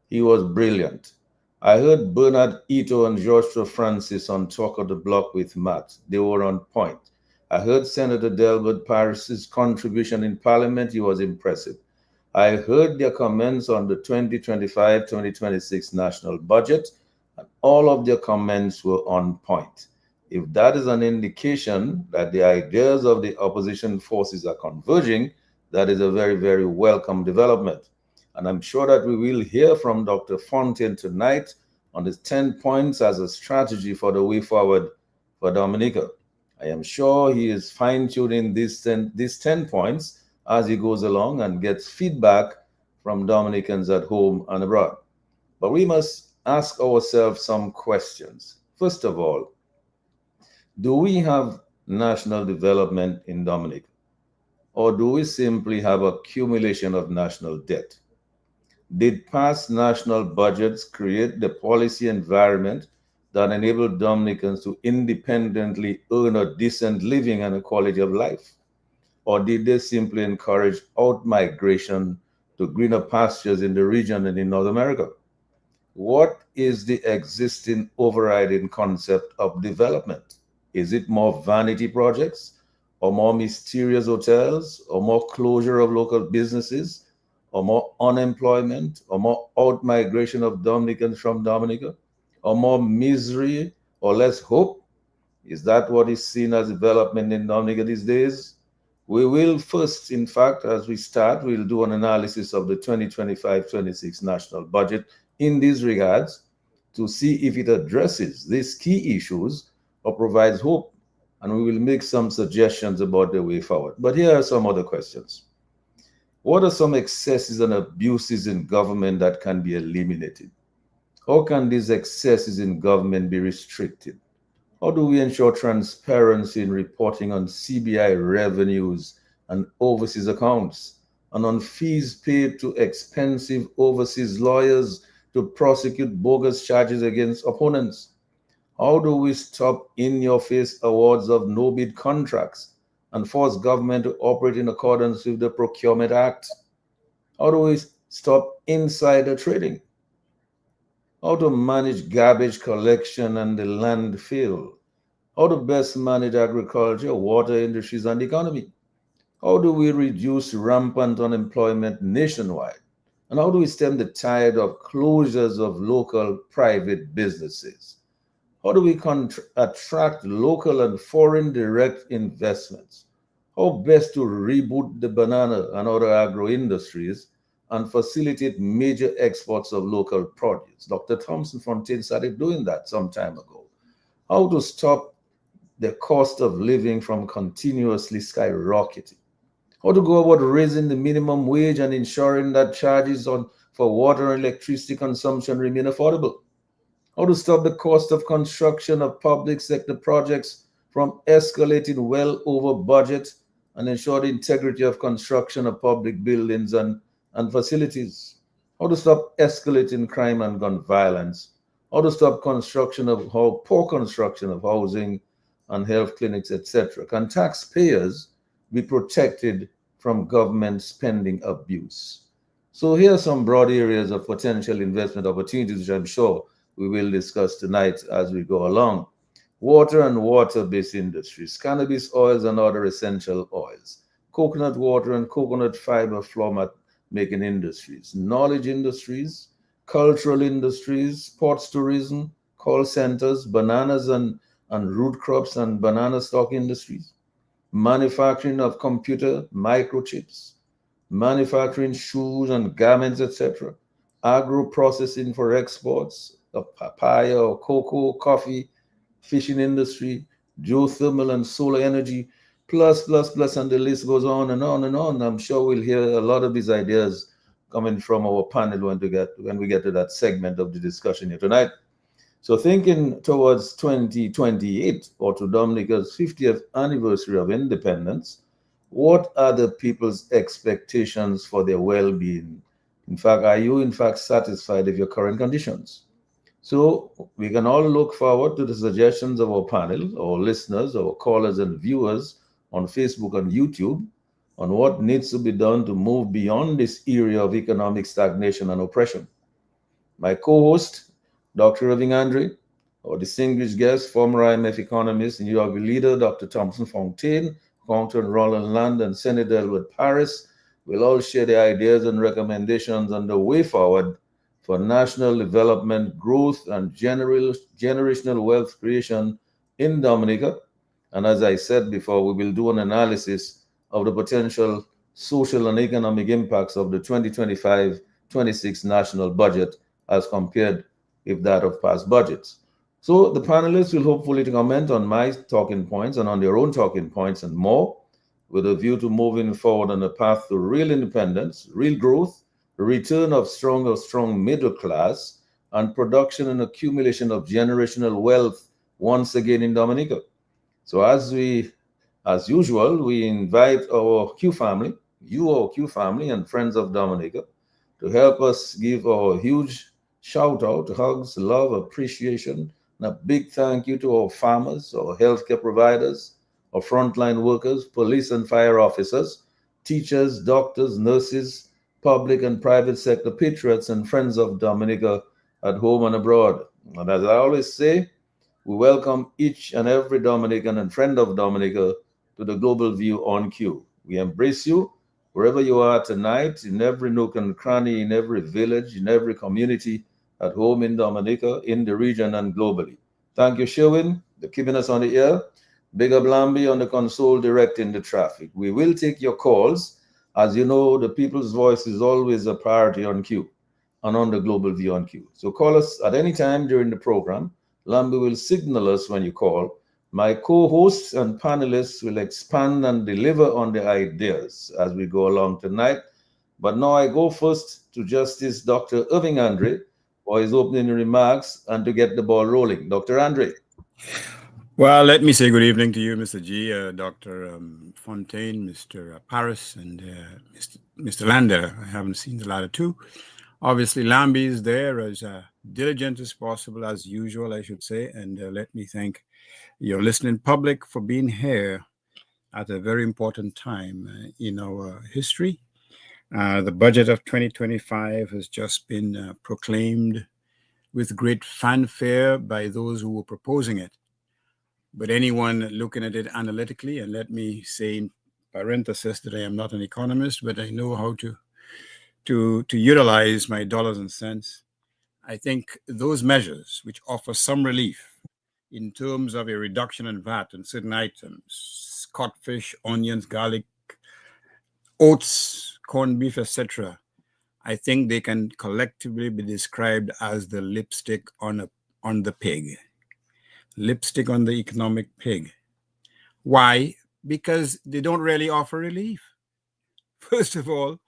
He was brilliant. I heard Bernard Ito and Joshua Francis on Talk of the Block with Matt. They were on point. I heard Senator Delbert Paris's contribution in Parliament. He was impressive. I heard their comments on the 2025-2026 national budget, and all of their comments were on point. If that is an indication that the ideas of the opposition forces are converging, that is a very, very welcome development. And I'm sure that we will hear from Dr. Fontaine tonight on his 10 points as a strategy for the way forward for Dominica. I am sure he is fine tuning these 10 points as he goes along and gets feedback from Dominicans at home and abroad. But we must ask ourselves some questions. First of all, do we have national development in Dominica? Or do we simply have accumulation of national debt? Did past national budgets create the policy environment that enabled Dominicans to independently earn a decent living and a quality of life? Or did they simply encourage out-migration to greener pastures in the region and in North America? What is the existing overriding concept of development? Is it more vanity projects, or more mysterious hotels, or more closure of local businesses, or more unemployment, or more out-migration of Dominicans from Dominica, or more misery, or less hope? Is that what is seen as development in Dominica these days? We will first, in fact, as we start, we'll do an analysis of the 2025-26 national budget in these regards to see if it addresses these key issues or provides hope. And we will make some suggestions about the way forward. But here are some other questions. What are some excesses and abuses in government that can be eliminated? How can these excesses in government be restricted? How do we ensure transparency in reporting on CBI revenues and overseas accounts, and on fees paid to expensive overseas lawyers to prosecute bogus charges against opponents? How do we stop in-your-face awards of no-bid contracts and force government to operate in accordance with the Procurement Act? How do we stop insider trading? How to manage garbage collection and the landfill? How to best manage agriculture, water industries, and economy? How do we reduce rampant unemployment nationwide? And how do we stem the tide of closures of local private businesses? How do we attract local and foreign direct investments? How best to reboot the banana and other agro industries and facilitate major exports of local produce? Dr. Thompson Fontaine started doing that some time ago. How to stop the cost of living from continuously skyrocketing? How to go about raising the minimum wage and ensuring that charges for water and electricity consumption remain affordable? How to stop the cost of construction of public sector projects from escalating well over budget and ensure the integrity of construction of public buildings and facilities? How to stop escalating crime and gun violence? How to stop poor construction of housing and health clinics, etc.? Can taxpayers be protected from government spending abuse? So here are some broad areas of potential investment opportunities, which I'm sure we will discuss tonight as we go along. Water and water-based industries, cannabis oils and other essential oils, coconut water and coconut fiber floor mat making industries, knowledge industries, cultural industries, sports tourism, call centers, bananas and root crops and banana stock industries, manufacturing of computer microchips, manufacturing shoes and garments, etc., agro processing for exports of papaya or cocoa, coffee, fishing industry, geothermal and solar energy, plus, and the list goes on and on and on. I'm sure we'll hear a lot of these ideas coming from our panel when we get to that segment of the discussion here tonight. So thinking towards 2028 or to Dominica's 50th anniversary of independence, what are the people's expectations for their well-being? In fact, are you in fact satisfied with your current conditions? So we can all look forward to the suggestions of our panel, our listeners, our callers and viewers on Facebook and YouTube on what needs to be done to move beyond this area of economic stagnation and oppression. My co-host, Dr. Irving Andre, our distinguished guest, former IMF economist and URB leader, Dr. Thompson Fontaine, Compton Roland Land, and Senator Elwood Paris, will all share their ideas and recommendations on the way forward for national development, growth, and generational wealth creation in Dominica. And as I said before, we will do an analysis of the potential social and economic impacts of the 2025-26 national budget as compared with that of past budgets. So the panelists will hopefully comment on my talking points and on their own talking points and more, with a view to moving forward on a path to real independence, real growth, return of strong middle class, and production and accumulation of generational wealth once again in Dominica. So as usual, we invite our Q family, you our Q family and friends of Dominica, to help us give our huge shout out, hugs, love, appreciation, and a big thank you to our farmers, our healthcare providers, our frontline workers, police and fire officers, teachers, doctors, nurses, public and private sector patriots, and friends of Dominica at home and abroad. And as I always say, we welcome each and every Dominican and friend of Dominica to the Global View on Cue. We embrace you wherever you are tonight, in every nook and cranny, in every village, in every community, at home in Dominica, in the region, and globally. Thank you, Sherwin, for keeping us on the air. Big up Lambi on the console directing the traffic. We will take your calls. As you know, the people's voice is always a priority on Q and on the Global View on Q. So call us at any time during the program. Lambi will signal us when you call. My co-hosts and panelists will expand and deliver on the ideas as we go along tonight. But now I go first to Justice Dr. Irving Andre for his opening remarks and to get the ball rolling. Dr. Andre. Well, let me say good evening to you, Mr. G, Dr. Fontaine, Mr. Paris, and Mr. Lander. I haven't seen the latter two. Obviously, Lambi is there as diligent as possible, as usual, I should say. And let me thank your listening public for being here at a very important time in our history. The budget of 2025 has just been proclaimed with great fanfare by those who were proposing it. But anyone looking at it analytically, and let me say in parenthesis that I am not an economist, but I know how to utilize my dollars and cents. I think those measures which offer some relief in terms of a reduction in VAT on certain items, codfish, onions, garlic, oats, corned beef, etc., I think they can collectively be described as the lipstick on the pig. Lipstick on the economic pig. Why? Because they don't really offer relief. First of all,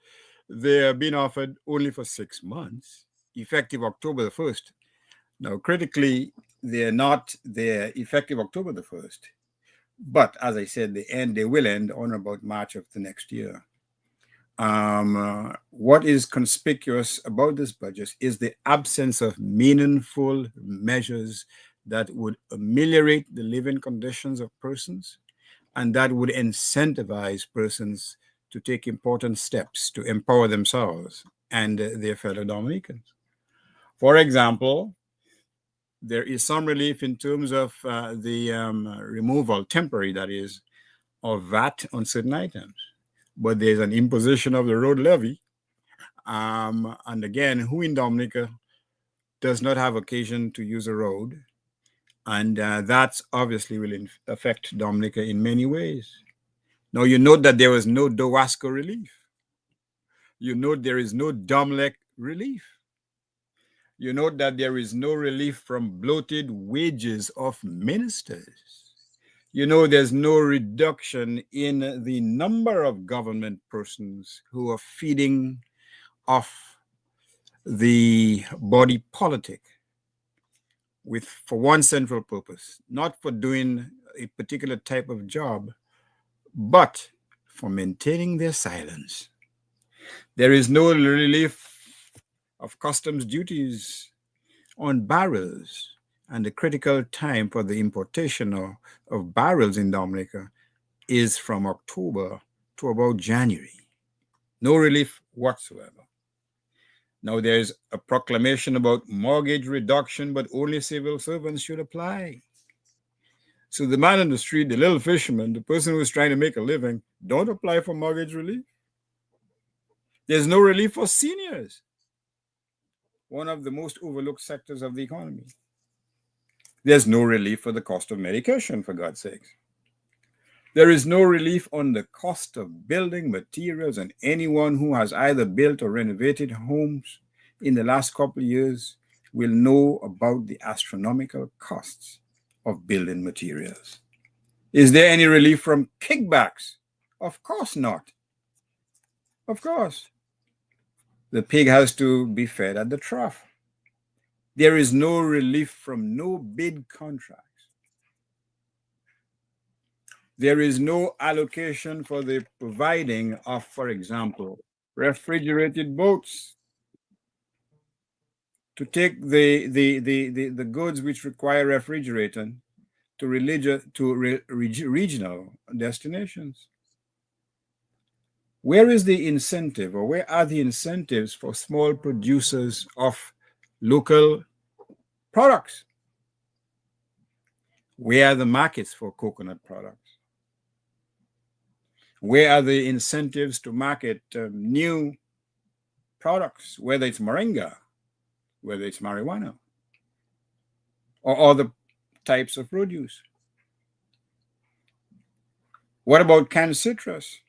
they are being offered only for 6 months, effective October the 1st. Now, critically, they're not there effective October the 1st. But as I said, they will end on about March of the next year. What is conspicuous about this budget is the absence of meaningful measures that would ameliorate the living conditions of persons and that would incentivize persons to take important steps to empower themselves and their fellow Dominicans. For example, there is some relief in terms of the removal, temporary that is, of VAT on certain items. But there's an imposition of the road levy. And again, who in Dominica does not have occasion to use a road? And that obviously will affect Dominica in many ways. Now, you note that there was no DOWASCO relief. You note there is no DOMLEC relief. You note that there is no relief from bloated wages of ministers. You know there's no reduction in the number of government persons who are feeding off the body politic for one central purpose, not for doing a particular type of job, but for maintaining their silence. There is no relief of customs duties on barrels, and the critical time for the importation of barrels in Dominica is from October to about January. No relief whatsoever. Now there's a proclamation about mortgage reduction, but only civil servants should apply. So the man on the street, the little fisherman, the person who's trying to make a living, don't apply for mortgage relief. There's no relief for seniors, one of the most overlooked sectors of the economy. There's no relief for the cost of medication, for God's sakes. There is no relief on the cost of building materials, and anyone who has either built or renovated homes in the last couple of years will know about the astronomical costs of building materials. Is there any relief from kickbacks? Of course not. Of course. The pig has to be fed at the trough. There is no relief from no bid contracts. There is no allocation for the providing of, for example, refrigerated boats to take the goods which require refrigerating to regional destinations. Where is the incentive, or where are the incentives for small producers of local products? Where are the markets for coconut products? Where are the incentives to market new products, whether it's moringa, whether it's marijuana, or other types of produce? What about canned citrus?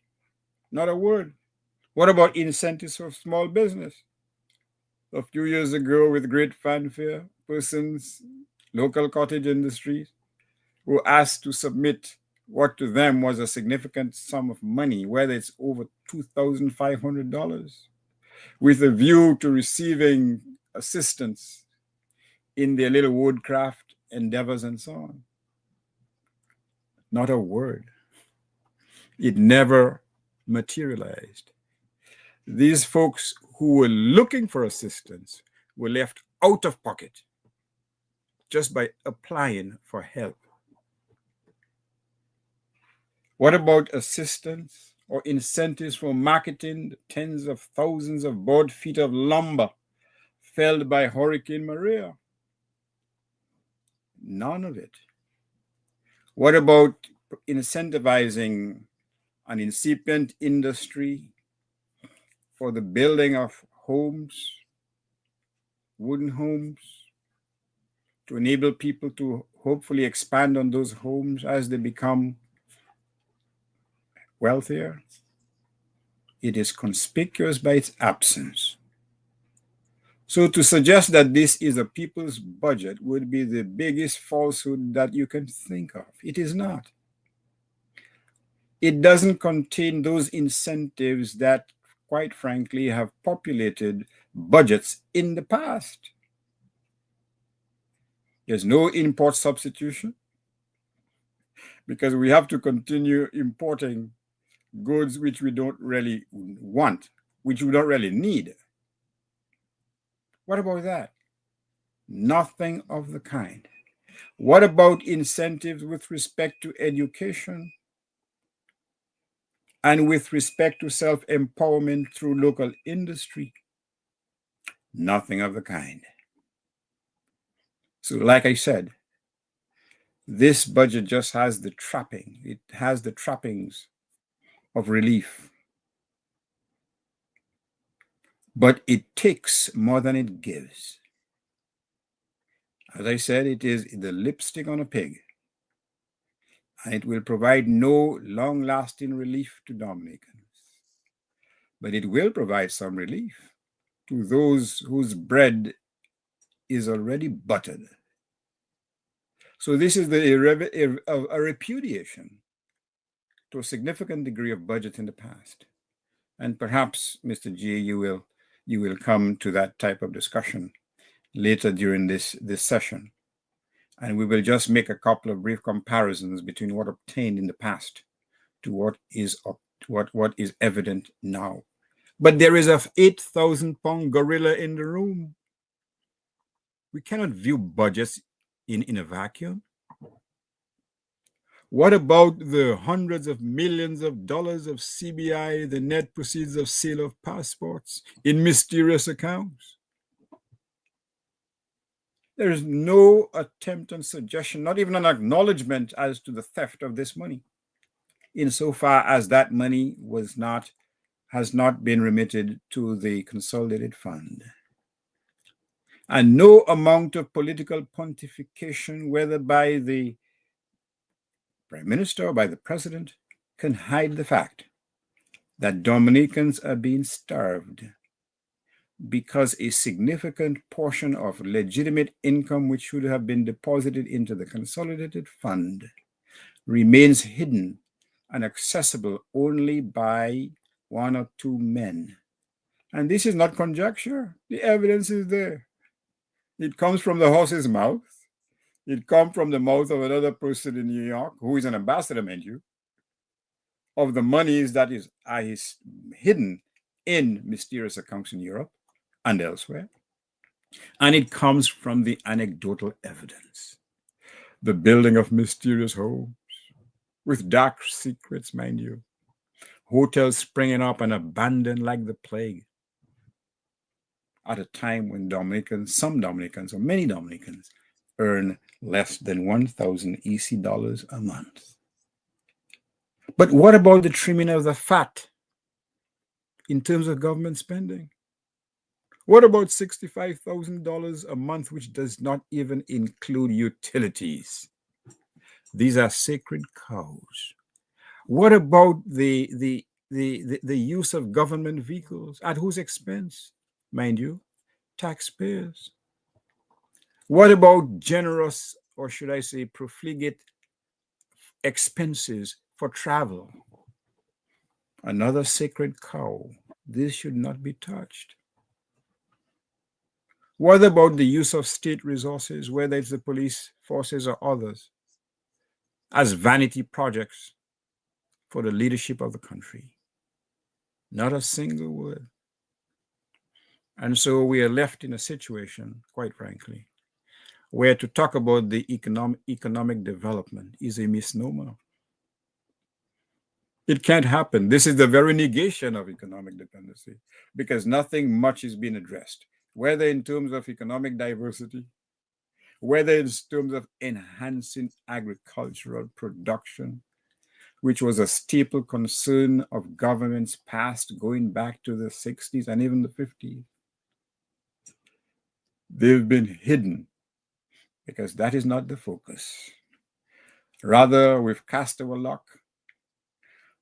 Not a word. What about incentives for small business? A few years ago, with great fanfare, persons, local cottage industries, were asked to submit what to them was a significant sum of money, whether it's over $2,500, with a view to receiving assistance in their little woodcraft endeavors and so on. Not a word. It never materialized. These folks who were looking for assistance were left out of pocket just by applying for help. What about assistance or incentives for marketing the tens of thousands of board feet of lumber felled by Hurricane Maria? None of it. What about incentivizing an incipient industry for the building of homes, wooden homes, to enable people to hopefully expand on those homes as they become wealthier? It is conspicuous by its absence. So to suggest that this is a people's budget would be the biggest falsehood that you can think of. It is not. It doesn't contain those incentives that, quite frankly, have populated budgets in the past. There's no import substitution because we have to continue importing goods which we don't really want, which we don't really need. What about that? Nothing of the kind. What about incentives with respect to education and with respect to self-empowerment through local industry? Nothing of the kind. So like I said, this budget just has the trapping. It has the trappings of relief. But it takes more than it gives. As I said, it is the lipstick on a pig. And it will provide no long-lasting relief to Dominicans. But it will provide some relief to those whose bread is already buttered. So this is a repudiation to a significant degree of budget in the past. And perhaps, Mr. G, you will come to that type of discussion later during this session. And we will just make a couple of brief comparisons between what obtained in the past to what is evident now. But there is a 8,000-pound gorilla in the room. We cannot view budgets in a vacuum. What about the hundreds of millions of dollars of CBI, the net proceeds of sale of passports in mysterious accounts? There is no attempt and suggestion, not even an acknowledgement as to the theft of this money, insofar as that money has not been remitted to the consolidated fund. And no amount of political pontification, whether by the Prime Minister or by the President, can hide the fact that Dominicans are being starved because a significant portion of legitimate income which should have been deposited into the consolidated fund remains hidden and accessible only by one or two men. And this is not conjecture. The evidence is there. It comes from the horse's mouth. It comes from the mouth of another person in New York, who is an ambassador, mind you, of the monies that is hidden in mysterious accounts in Europe and elsewhere. And it comes from the anecdotal evidence. The building of mysterious homes with dark secrets, mind you. Hotels springing up and abandoned like the plague at a time when some Dominicans, or many Dominicans, earn less than 1,000 EC dollars a month. But what about the trimming of the fat in terms of government spending? What about $65,000 a month, which does not even include utilities? These are sacred cows. What about the use of government vehicles? At whose expense? Mind you, taxpayers. What about generous, or should I say profligate, expenses for travel? Another sacred cow. This should not be touched. What about the use of state resources, whether it's the police forces or others, as vanity projects for the leadership of the country? Not a single word. And so we are left in a situation, quite frankly, where to talk about the economic development is a misnomer. It can't happen. This is the very negation of economic dependency, because nothing much is being addressed, whether in terms of economic diversity, whether in terms of enhancing agricultural production, which was a staple concern of governments past, going back to the 60s and even the 50s. They've been hidden because that is not the focus. Rather, we've cast our lot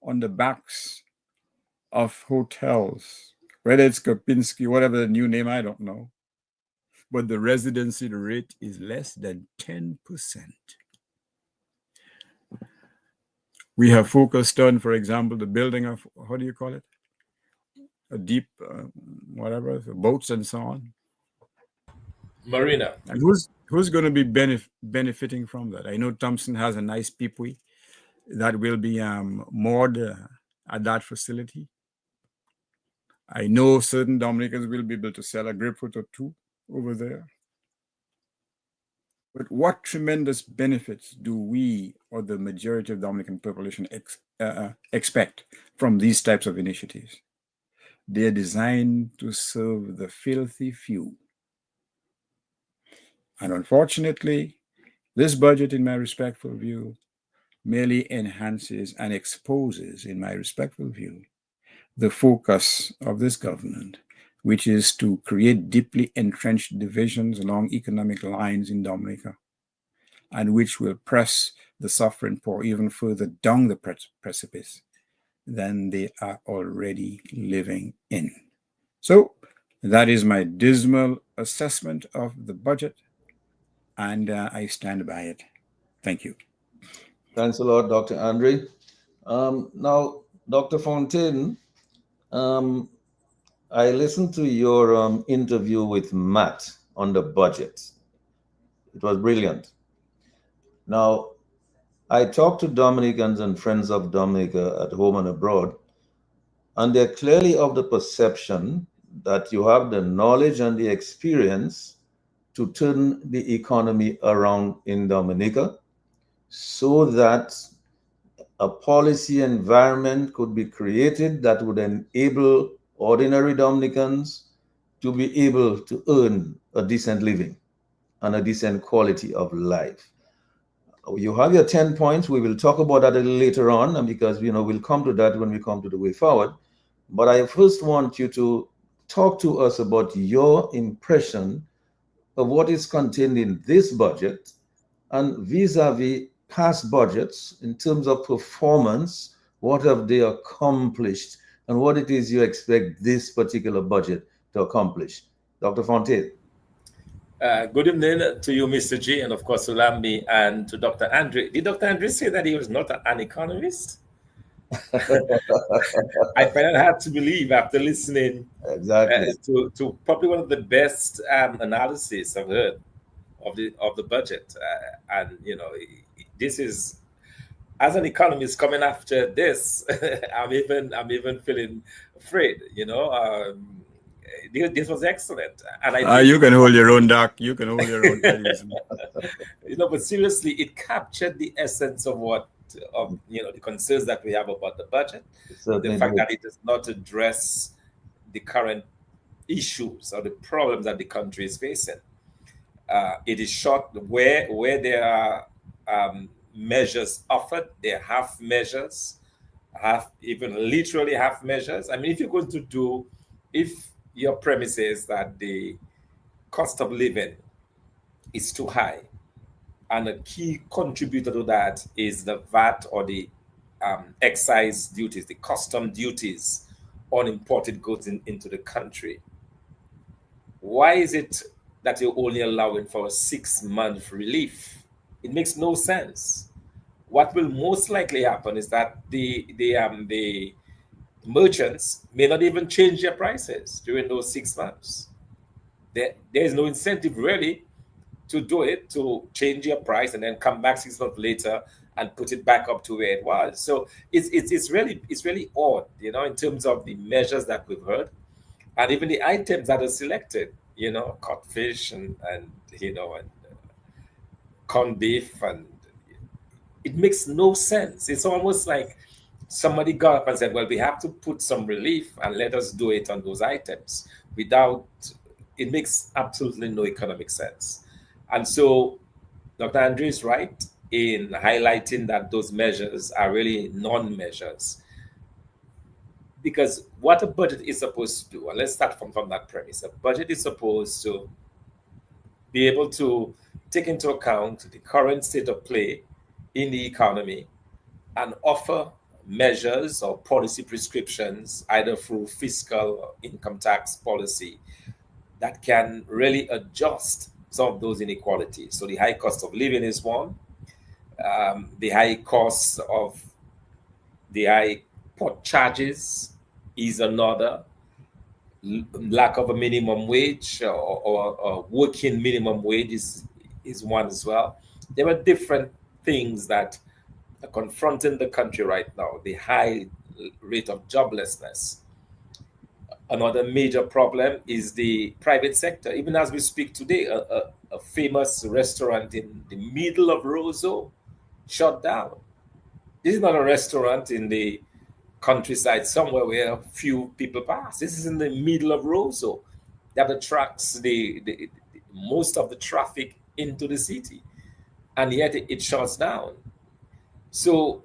on the backs of hotels, whether it's Kopinski, whatever the new name, I don't know. But the residency rate is less than 10%. We have focused on, for example, the building of, how do you call it? A deep, whatever, boats and so on. Marina. And who's going to be benefiting from that? I know Thompson has a nice peepwee that will be moored at that facility. I know certain Dominicans will be able to sell a grapefruit or two over there. But what tremendous benefits do we, or the majority of Dominican population, expect from these types of initiatives? They are designed to serve the filthy few. And unfortunately, this budget, in my respectful view, merely enhances and exposes, in my respectful view, the focus of this government, which is to create deeply entrenched divisions along economic lines in Dominica, and which will press the suffering poor even further down the precipice than they are already living in. So that is my dismal assessment of the budget, and I stand by it. Thank you. Thanks a lot, Dr. Andre. Now, Dr. Fontaine, I listened to your interview with Matt on the budget. It was brilliant. Now, I talked to Dominicans and friends of Dominica at home and abroad, and they're clearly of the perception that you have the knowledge and the experience to turn the economy around in Dominica so that a policy environment could be created that would enable ordinary Dominicans to be able to earn a decent living and a decent quality of life. You have your 10 points. We will talk about that a little later on, and because we'll come to that when we come to the way forward. But I first want you to talk to us about your impression of what is contained in this budget and vis-a-vis past budgets in terms of performance. What have they accomplished, and what it is you expect this particular budget to accomplish? Dr. Fontaine. Good evening to you, Mr. G, and of course to Lambi and to Dr. Andre. Did Dr. Andre say that he was not an economist? I find it hard to believe after listening Exactly. to probably one of the best analysis I've heard of the budget, and this is, as an economist coming after this, I'm even feeling afraid. This was excellent, and you can hold your own, Doc. You can hold your own. But seriously, it captured the essence of the concerns that we have about the budget. The fact that it does not address the current issues or the problems that the country is facing. It is short where there are measures offered. They're half measures, literally half measures. I mean, if your premise is that the cost of living is too high, and a key contributor to that is the VAT or the excise duties, the custom duties on imported goods into the country, why is it that you're only allowing for a 6-month relief? It makes no sense. What will most likely happen is that the merchants may not even change their prices during those 6 months. There is no incentive really to do it, to change your price and then come back 6 months later and put it back up to where it was. So it's really odd, in terms of the measures that we've heard, and even the items that are selected, codfish and corned beef, and it makes no sense. It's almost like somebody got up and said, well, we have to put some relief and let us do it on those items. It makes absolutely no economic sense. And so Dr. Andre is right in highlighting that those measures are really non-measures. Because what a budget is supposed to do, and let's start from that premise, a budget is supposed to be able to take into account the current state of play in the economy and offer measures or policy prescriptions, either through fiscal or income tax policy, that can really adjust some of those inequalities. So the high cost of living is one, the high cost of the high port charges is another, lack of a minimum wage or working minimum wage is one as well. There are different things that are confronting the country right now. The high rate of joblessness. Another major problem is the private sector. Even as we speak today, a famous restaurant in the middle of Roseau shut down. This is not a restaurant in the countryside somewhere where few people pass. This is in the middle of Roseau that attracts the most of the traffic into the city, and yet it shuts down. So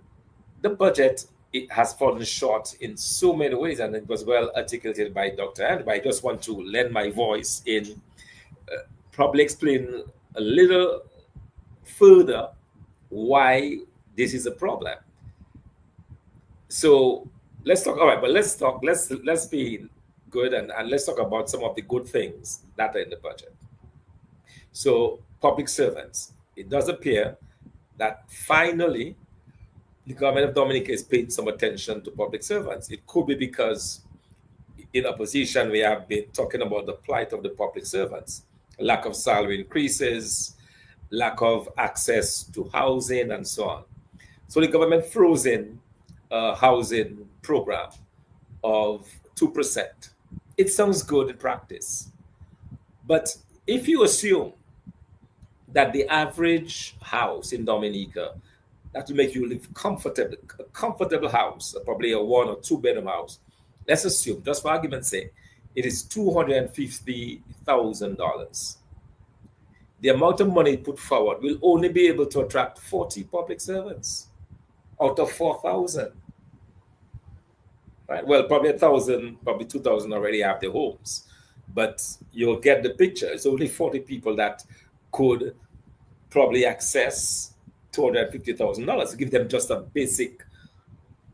the budget, it has fallen short in so many ways, and it was well articulated by Dr. Andre. I just want to lend my voice in probably explain a little further why this is a problem. So let's talk. All right, but let's be good and let's talk about some of the good things that are in the budget. So public servants, it does appear that finally the government of Dominica has paid some attention to public servants. It could be because in opposition we have been talking about the plight of the public servants, lack of salary increases, lack of access to housing, and so on. So the government froze in a housing program of 2%. It sounds good in practice. But if you assume that the average house in Dominica that will make you live comfortably, a comfortable house, probably a 1 or 2 bedroom house. Let's assume, just for argument's sake, it is $250,000. The amount of money put forward will only be able to attract 40 public servants out of 4,000. Right? Well, probably 1,000, probably 2,000 already have their homes, but you'll get the picture. It's only 40 people that could probably access $250,000 to give them just a basic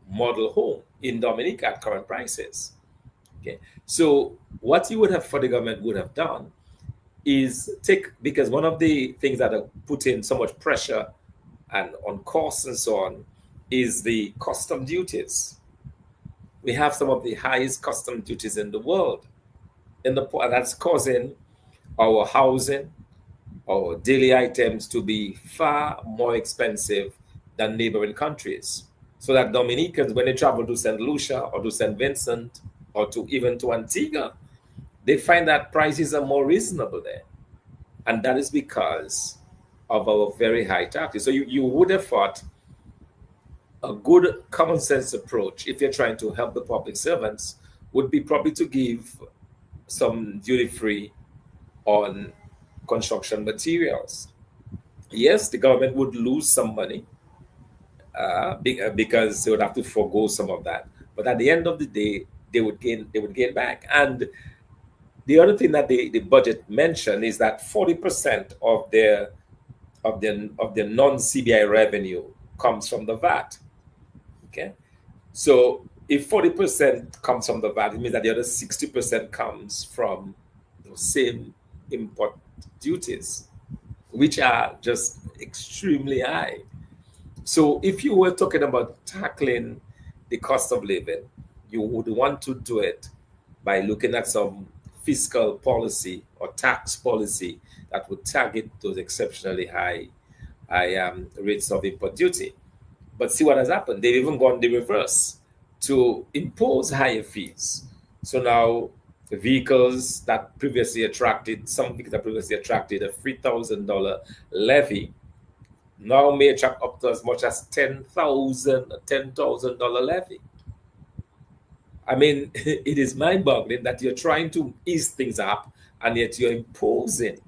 model home in Dominica at current prices. Okay, so what you would have for the government would have done is because one of the things that have put in so much pressure and on costs and so on is the custom duties. We have some of the highest custom duties in the world, and that's causing our housing, our daily items to be far more expensive than neighboring countries. So that Dominicans, when they travel to St. Lucia or to St. Vincent or even to Antigua, they find that prices are more reasonable there. And that is because of our very high taxes. So you would have thought a good common sense approach, if you're trying to help the public servants, would be probably to give some duty free on construction materials. Yes, the government would lose some money because they would have to forego some of that. But at the end of the day, they would gain back. And the other thing that the budget mentioned is that 40% of their non-CBI revenue comes from the VAT. Okay, so if 40% comes from the VAT, it means that the other 60% comes from the same import duties, which are just extremely high. So if you were talking about tackling the cost of living, you would want to do it by looking at some fiscal policy or tax policy that would target those exceptionally high rates of import duty. But see what has happened. They've even gone the reverse to impose higher fees. So now the vehicles that previously attracted a $3,000 levy now may attract up to as much as $10,000 levy. I mean, it is mind-boggling that you're trying to ease things up, and yet you're imposing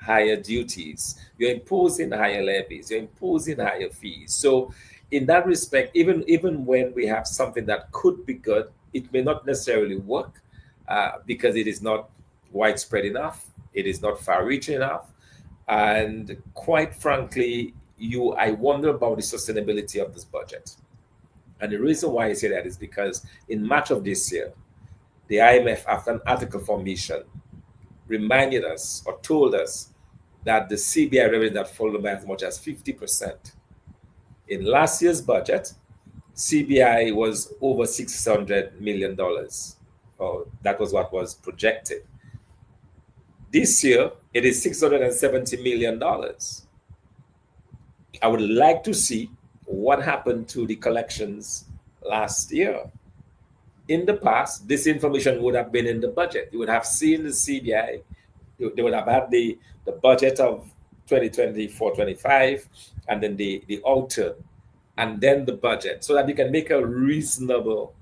higher duties, you're imposing higher levies, you're imposing higher fees. So in that respect, even when we have something that could be good, it may not necessarily work because it is not widespread enough, it is not far-reaching enough, and quite frankly, I wonder about the sustainability of this budget. And the reason why I say that is because in March of this year, the IMF, after an article formation, reminded us or told us that the CBI revenue that followed by as much as 50%. In last year's budget, CBI was over $600 million. Or that was what was projected. This year, it is $670 million. I would like to see what happened to the collections last year. In the past, this information would have been in the budget. You would have seen the CBI, they would have had the budget of 2024-25, and then the outturn, and then the budget, so that you can make a reasonable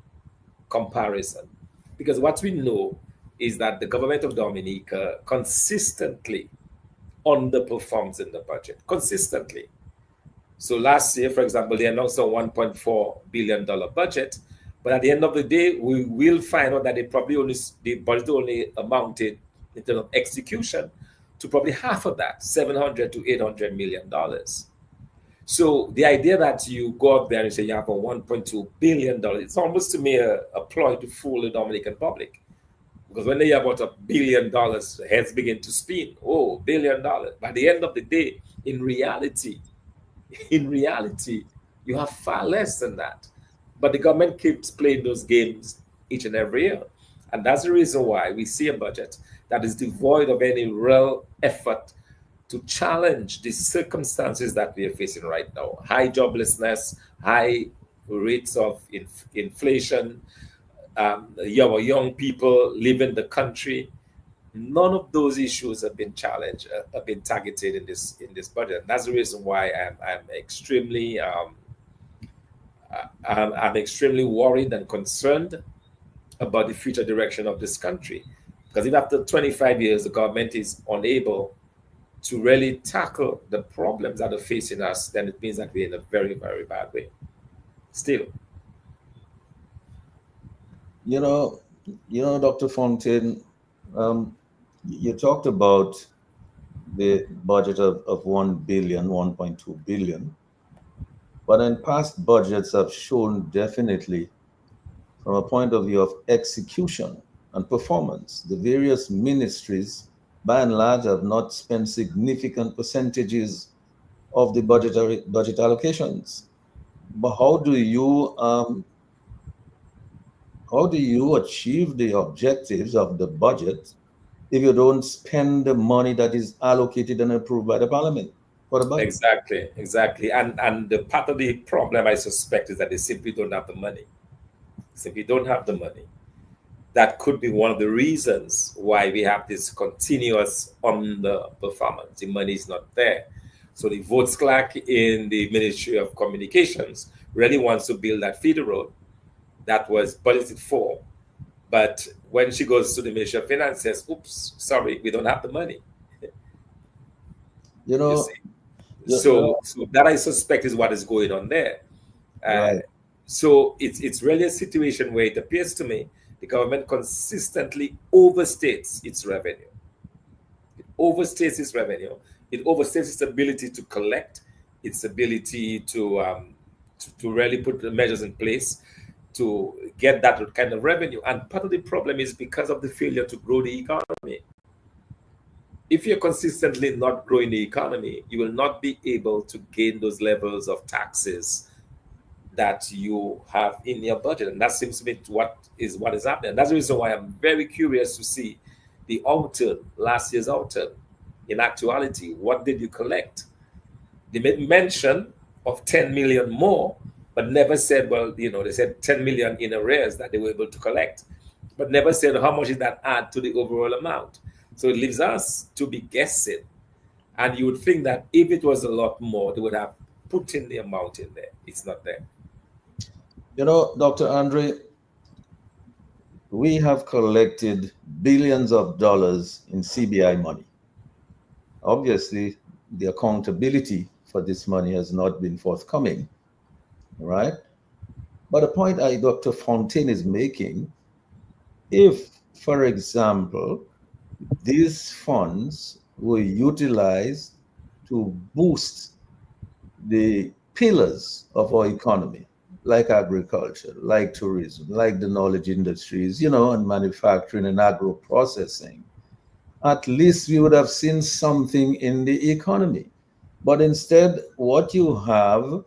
comparison. Because what we know is that the government of Dominica consistently underperforms in the budget, consistently. So last year, for example, they announced a $1.4 billion budget, but at the end of the day, we will find out that the budget only amounted in terms of execution to probably half of that, $700 to $800 million. So the idea that you go up there and say you have a $1.2 billion, it's almost to me a ploy to fool the Dominican public. Because when they hear about $1 billion, heads begin to spin. Oh, $1 billion. By the end of the day, in reality, you have far less than that. But the government keeps playing those games each and every year. And that's the reason why we see a budget that is devoid of any real effort to challenge the circumstances that we are facing right now. High joblessness, high rates of inflation, our young people leaving the country, None of those issues have been challenged, have been targeted in this budget. And that's the reason why I'm extremely I'm extremely worried and concerned about the future direction of this country. Because if after 25 years the government is unable to really tackle the problems that are facing us, then it means that we're in a very, very bad way. Still. Dr. Fontaine, you talked about the budget of 1 billion, 1.2 billion, but in past budgets have shown definitely from a point of view of execution and performance, the various ministries by and large have not spent significant percentages of the budget allocations. But how do you achieve the objectives of the budget if you don't spend the money that is allocated and approved by the parliament for the budget? Exactly. And the part of the problem I suspect is that they simply don't have the money. Simply don't have the money. That could be one of the reasons why we have this continuous underperformance. The money is not there. So the votes clerk in the Ministry of Communications really wants to build that feeder road that was budgeted for. But when she goes to the Ministry of Finance, says, oops, sorry, we don't have the money. So that I suspect is what is going on there. Right. So it's really a situation where it appears to me the government consistently overstates its revenue. It overstates its revenue. It overstates its ability to collect, its ability to really put the measures in place to get that kind of revenue. And part of the problem is because of the failure to grow the economy. If you're consistently not growing the economy, you will not be able to gain those levels of taxes that you have in your budget. And that seems to be what is happening. And that's the reason why I'm very curious to see the outturn, last year's outturn. In actuality, what did you collect? They made mention of 10 million more, but never said, well, they said 10 million in arrears that they were able to collect, but never said how much did that add to the overall amount. So it leaves us to be guessing. And you would think that if it was a lot more, they would have put in the amount in there. It's not there. Dr. Andre, we have collected billions of dollars in CBI money. Obviously, the accountability for this money has not been forthcoming, right? But the point Dr. Fontaine is making, if, for example, these funds were utilized to boost the pillars of our economy, like agriculture, like tourism, like the knowledge industries, and manufacturing and agro-processing, at least we would have seen something in the economy. But instead, what you have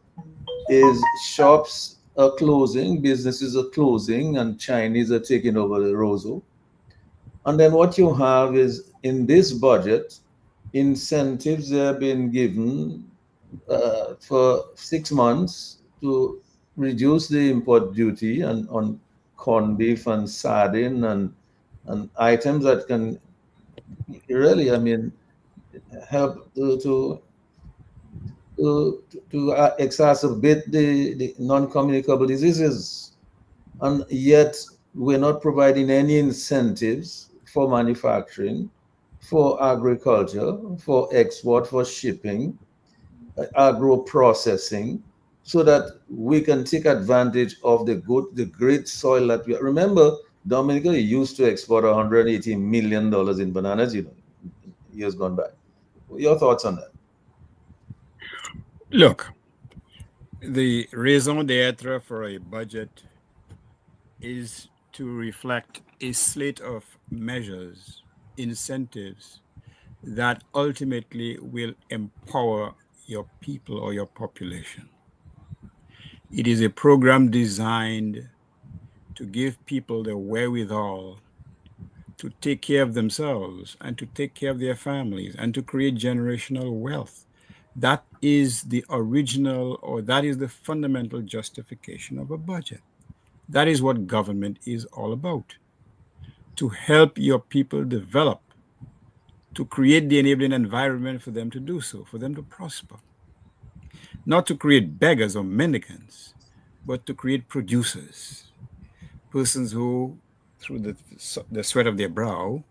is shops are closing, businesses are closing, and Chinese are taking over the Roseau. And then what you have is, in this budget, incentives have been given for 6 months to reduce the import duty on corned beef and sardine and items that can really, help to exacerbate the non-communicable diseases. And yet we're not providing any incentives for manufacturing, for agriculture, for export, for shipping, agro-processing, so that we can take advantage of the great soil that we remember. Dominica used to export $180 million in bananas, years gone by. Your thoughts on that? Look, the raison d'etre for a budget is to reflect a slate of measures, incentives that ultimately will empower your people or your population. It is a program designed to give people the wherewithal to take care of themselves and to take care of their families and to create generational wealth. That is the original, or that is the fundamental justification of a budget. That is what government is all about. To help your people develop to create the enabling environment for them to do so, for them to prosper. Not to create beggars or mendicants, but to create producers, persons who, through the sweat of their brow,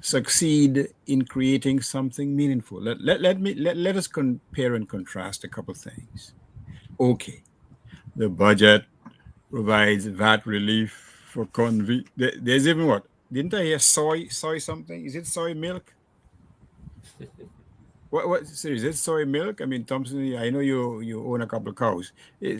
succeed in creating something meaningful. Let us compare and contrast a couple of things. Okay, the budget provides VAT relief for There's even what? Didn't I hear soy something? Is it soy milk? What is it soy milk? I mean, Thompson, I know you own a couple of cows.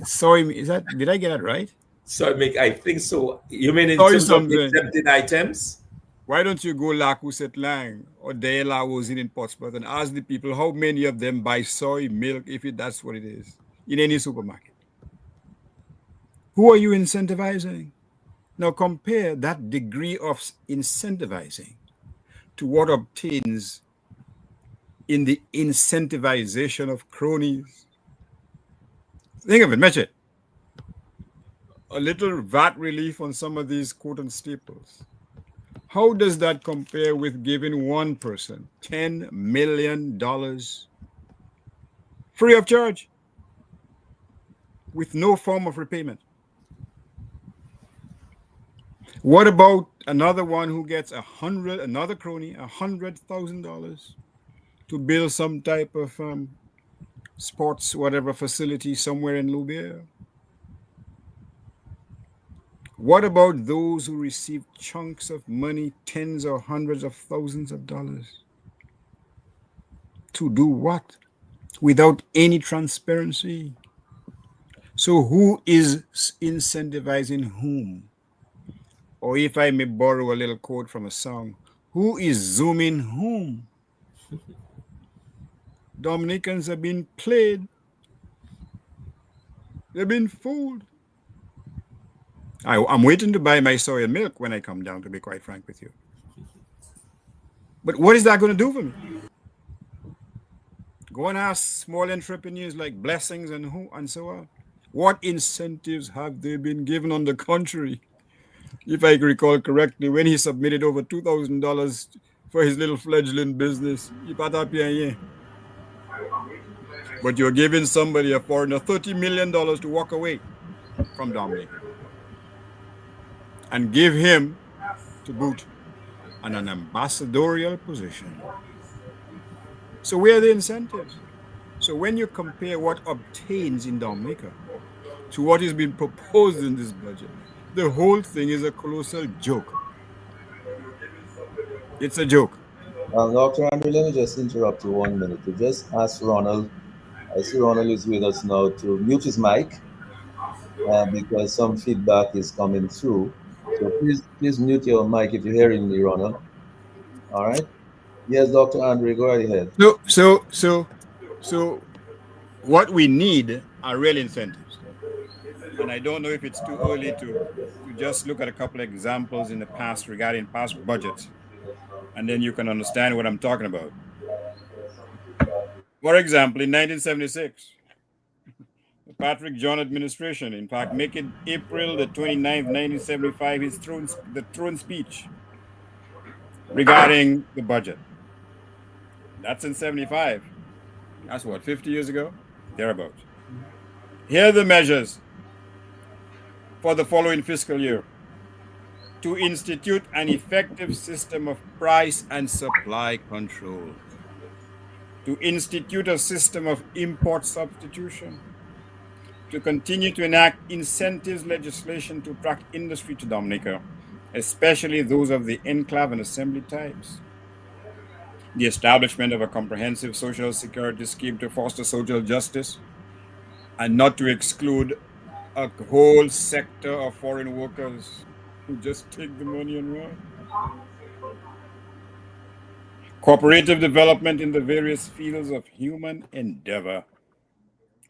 Soy, did I get that right? So I think so. You mean in Soy terms of something. exempted items? Why don't you go Lac-Ouset Lang or De La Wozin in Portsmouth and ask the people how many of them buy soy milk, if that's what it is, in any supermarket? Who are you incentivizing? Now compare that degree of incentivizing to what obtains in the incentivization of cronies. Think of it, match it. A little VAT relief on some of these quote staples. How does that compare with giving one person $10 million free of charge with no form of repayment? What about another one who gets another crony, $100,000 to build some type of sports, whatever facility somewhere in Louvière? What about those who receive chunks of money, tens or hundreds of thousands of dollars? To do what? Without any transparency. So who is incentivizing whom? Or if I may borrow a little quote from a song, who is zooming whom? Dominicans have been played. They've been fooled. I'm waiting to buy my soy milk when I come down, to be quite frank with you. But what is that going to do for me? Go and ask small entrepreneurs like Blessings and so on. What incentives have they been given? On the contrary, if I recall correctly, when he submitted over $2,000 for his little fledgling business, but you're giving somebody, a foreigner, $30 million to walk away from Dominica and give him, to boot, an ambassadorial position. So where are the incentives? So when you compare what obtains in Dominica to what is being proposed in this budget, the whole thing is a colossal joke. It's a joke. Dr. Andrew, let me just interrupt you 1 minute to just ask Ronald. I see Ronald is with us now to mute his mic because some feedback is coming through. So please mute your mic if you're hearing me, Ronald. All right. Yes, Dr. Andre, go right ahead. So what we need are real incentives. And I don't know if it's too early to just look at a couple of examples in the past regarding past budgets, and then you can understand what I'm talking about. For example, in 1976, the Patrick John administration, in fact, making April the 29th, 1975, the throne speech regarding the budget. That's in 75. That's what, 50 years ago? Thereabouts. Here are the measures for the following fiscal year: to institute an effective system of price and supply control, to institute a system of import substitution, to continue to enact incentives legislation to attract industry to Dominica, especially those of the enclave and assembly types, the establishment of a comprehensive social security scheme to foster social justice and not to exclude a whole sector of foreign workers who just take the money and run. Cooperative development in the various fields of human endeavor.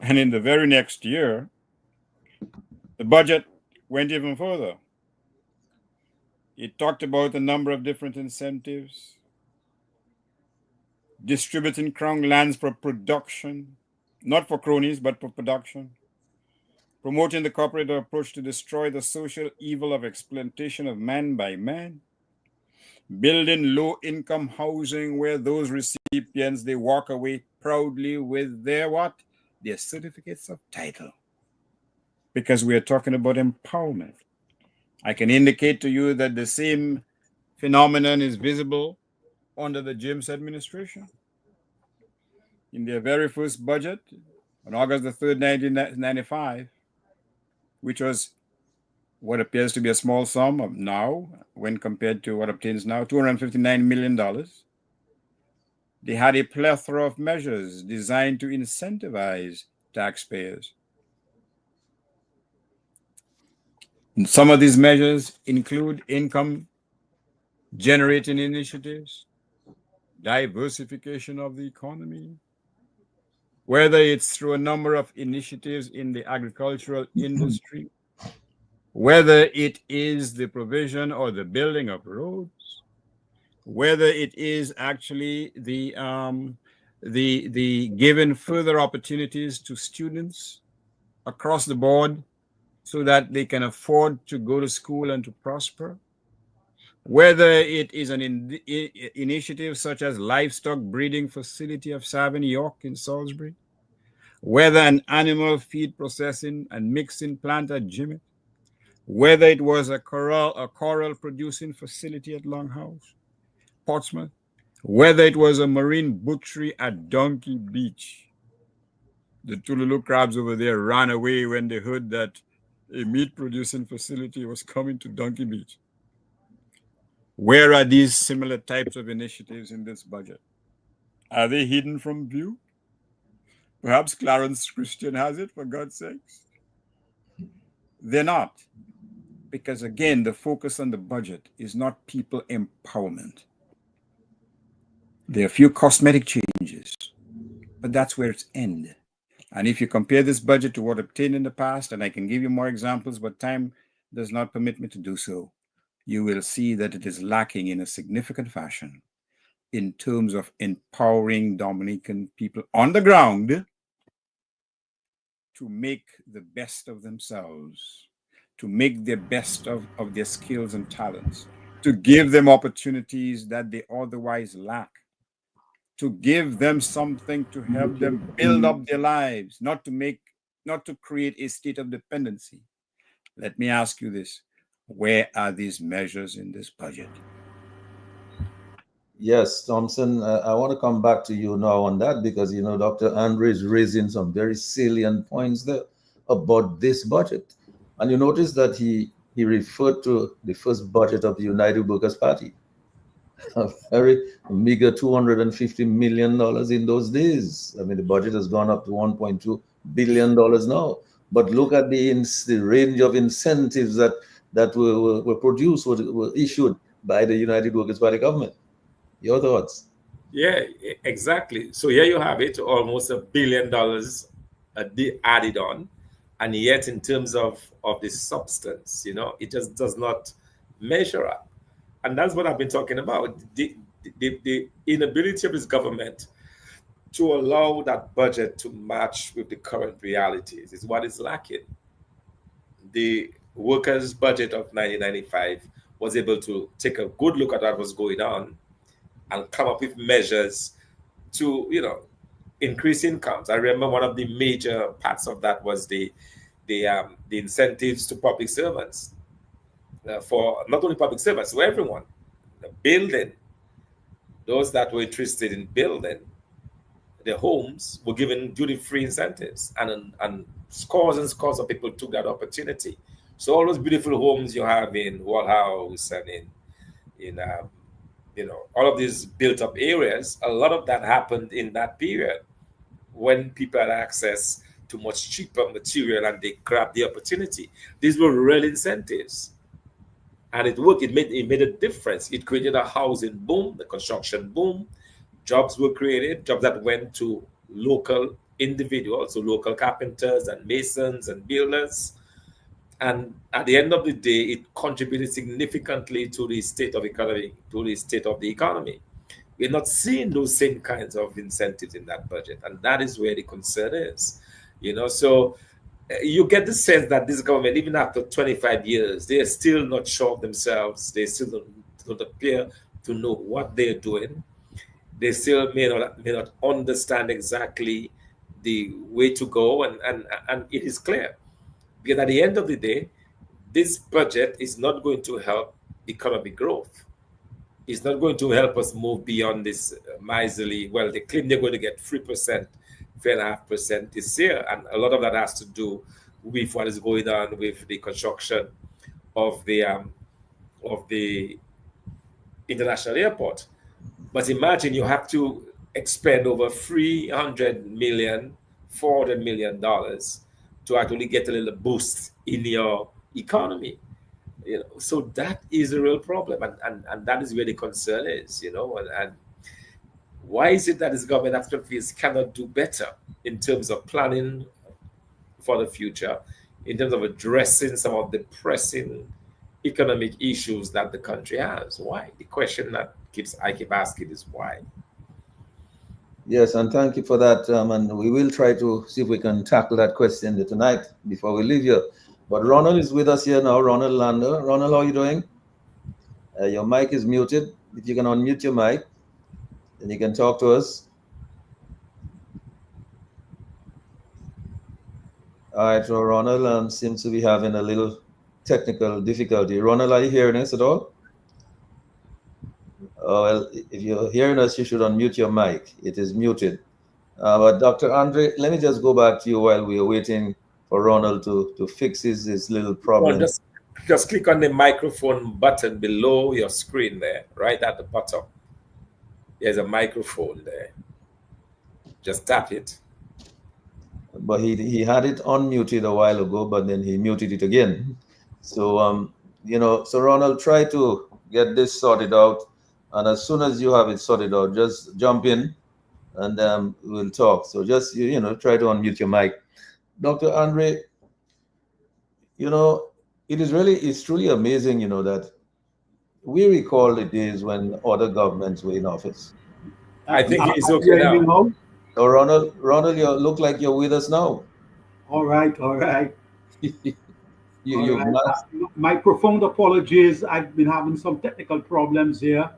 And in the very next year, the budget went even further. It talked about a number of different incentives, distributing crown lands for production, not for cronies, but for production, promoting the cooperative approach to destroy the social evil of exploitation of man by man, building low-income housing where those recipients, they walk away proudly with their what? Their certificates of title. Because we are talking about empowerment. I can indicate to you that the same phenomenon is visible under the James administration. In their very first budget, on August the 3rd, 1995, which was what appears to be a small sum of now, when compared to what obtains now, $259 million. They had a plethora of measures designed to incentivize taxpayers. And some of these measures include income generating initiatives, diversification of the economy, whether it's through a number of initiatives in the agricultural industry, whether it is the provision or the building of roads, whether it is actually the giving further opportunities to students across the board so that they can afford to go to school and to prosper, whether it is an initiative such as livestock breeding facility of Savin York in Salisbury, whether an animal feed processing and mixing plant at Jimmy, whether it was a coral producing facility at Longhouse, Portsmouth, whether it was a marine butchery at Donkey Beach. The Tululu crabs over there ran away when they heard that a meat producing facility was coming to Donkey Beach. Where are these similar types of initiatives in this budget? Are they hidden from view? Perhaps Clarence Christian has it, for God's sakes. They're not. Because again, the focus on the budget is not people empowerment. There are a few cosmetic changes, but that's where it's end. And if you compare this budget to what obtained in the past, and I can give you more examples, but time does not permit me to do so, you will see that it is lacking in a significant fashion in terms of empowering Dominican people on the ground to make the best of themselves, to make the best of their skills and talents, to give them opportunities that they otherwise lack, to give them something to help them build up their lives, not to create a state of dependency. Let me ask you this. Where are these measures in this budget? Yes, Thompson, I want to come back to you now on that because, Dr. Andre is raising some very salient points there about this budget. And you notice that he referred to the first budget of the United Workers' Party, a very meager $250 million in those days. I mean, the budget has gone up to $1.2 billion now. But look at the range of incentives that were produced, were issued by the United Workers' Party government. Your thoughts? Yeah, exactly. So here you have it, almost $1 billion added on. And yet in terms of the substance, it just does not measure up. And that's what I've been talking about. The inability of this government to allow that budget to match with the current realities is what is lacking. The workers' budget of 1995 was able to take a good look at what was going on and come up with measures to, increase incomes. I remember one of the major parts of that was the incentives to public servants, for not only public servants, for everyone. The building, those that were interested in building their homes were given duty-free incentives, and scores and scores of people took that opportunity. So all those beautiful homes you have in Wall House and in all of these built-up areas, a lot of that happened in that period when people had access to much cheaper material and they grabbed the opportunity. These were real incentives. And it worked. It made a difference. It created a housing boom, the construction boom. Jobs were created, jobs that went to local individuals, so local carpenters and masons and builders. And at the end of the day, it contributed significantly to the state of economy, to the state of the economy. We're not seeing those same kinds of incentives in that budget, and that is where the concern is. So you get the sense that this government, even after 25 years, they are still not sure of themselves. They still don't appear to know what they're doing. They still may not understand exactly the way to go, and it is clear. Because at the end of the day, this budget is not going to help economic growth. It's not going to help us move beyond this miserly. Well, they claim they're going to get 3%, 3.5% this year, and a lot of that has to do with what is going on with the construction of the international airport. But imagine you have to expend over $300 $400 million to actually get a little boost in your economy. So that is a real problem, and that is where the concern is. And why is it that this government after fees cannot do better in terms of planning for the future, in terms of addressing some of the pressing economic issues that the country has? Why? The question that I keep asking is why. Yes, and thank you for that. And we will try to see if we can tackle that question tonight before we leave here. But Ronald is with us here now, Ronald Lander. Ronald, how are you doing? Your mic is muted. If you can unmute your mic, then you can talk to us. All right, so Ronald seems to be having a little technical difficulty. Ronald, are you hearing us at all? Oh, well, if you're hearing us, you should unmute your mic. It is muted. But Dr. Andre, let me just go back to you while we are waiting for Ronald to fix his little problem. Just click on the microphone button below your screen there, right at the bottom. There's a microphone there. Just tap it. But he had it unmuted a while ago, but then he muted it again. So, so Ronald, try to get this sorted out. And as soon as you have it sorted out, just jump in and we'll talk. So just, try to unmute your mic. Dr. Andre, it's truly amazing, that we recall the days when other governments were in office. I think he's okay now. Oh, Ronald, you look like you're with us now. All right. You My profound apologies. I've been having some technical problems here.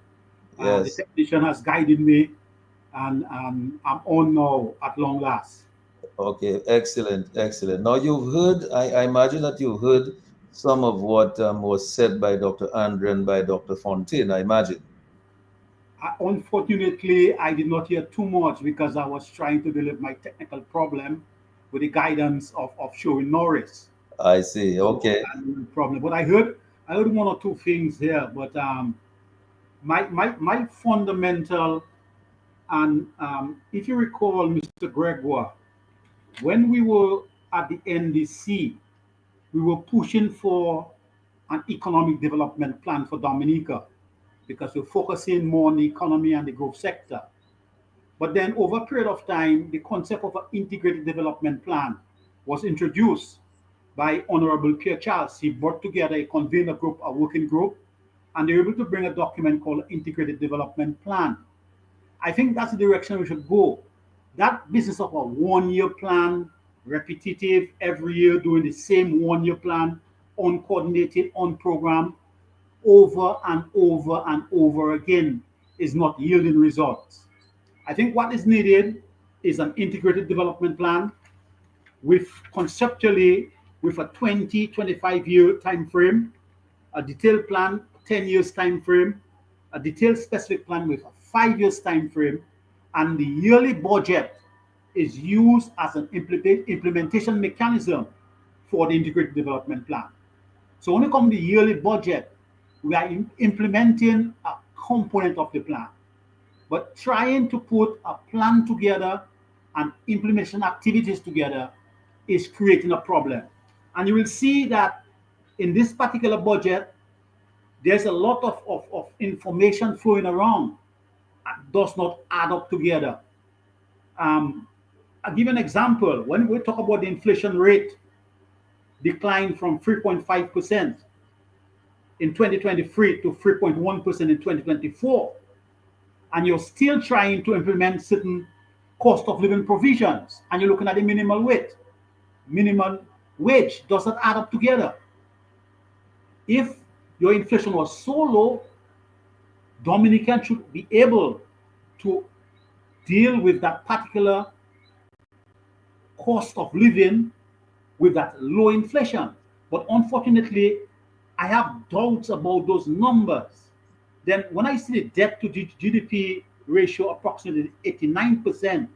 Yes. The technician has guided me, and I'm on now at long last. Okay, excellent. Now you've heard, I imagine that you've heard some of what was said by Dr. Andre and by Dr. Fontaine, I imagine. Unfortunately, I did not hear too much because I was trying to deal with my technical problem with the guidance of Sherwin Norris. I see. Okay. Problem, but I heard one or two things here. But my fundamental, and if you recall, Mr. Gregoire, when we were at the NDC, we were pushing for an economic development plan for Dominica, because we're focusing more on the economy and the growth sector. But then over a period of time, the concept of an integrated development plan was introduced by Honorable Pierre Charles. He brought together a convener group, a working group, and they were able to bring a document called Integrated Development Plan. I think that's the direction we should go. That business of a one-year plan, repetitive, every year doing the same one-year plan, uncoordinated, unprogrammed, over and over and over again, is not yielding results. I think what is needed is an integrated development plan with conceptually with a 20-25 year time frame, a detailed plan 10 years time frame, a detailed specific plan with a 5 years time frame, and the yearly budget is used as an implementation mechanism for the integrated development plan. So when it comes to the yearly budget, we are implementing a component of the plan, but trying to put a plan together and implementation activities together is creating a problem. And you will see that in this particular budget, there's a lot of information flowing around that does not add up together. I'll give you an example. When we talk about the inflation rate decline from 3.5% in 2023 to 3.1% in 2024, and you're still trying to implement certain cost of living provisions, and you're looking at the minimum wage doesn't add up together. If your inflation was so low Dominicans should be able to deal with that particular cost of living with that low inflation. But unfortunately, I have doubts about those numbers. Then when I see the debt to GDP ratio approximately 89%,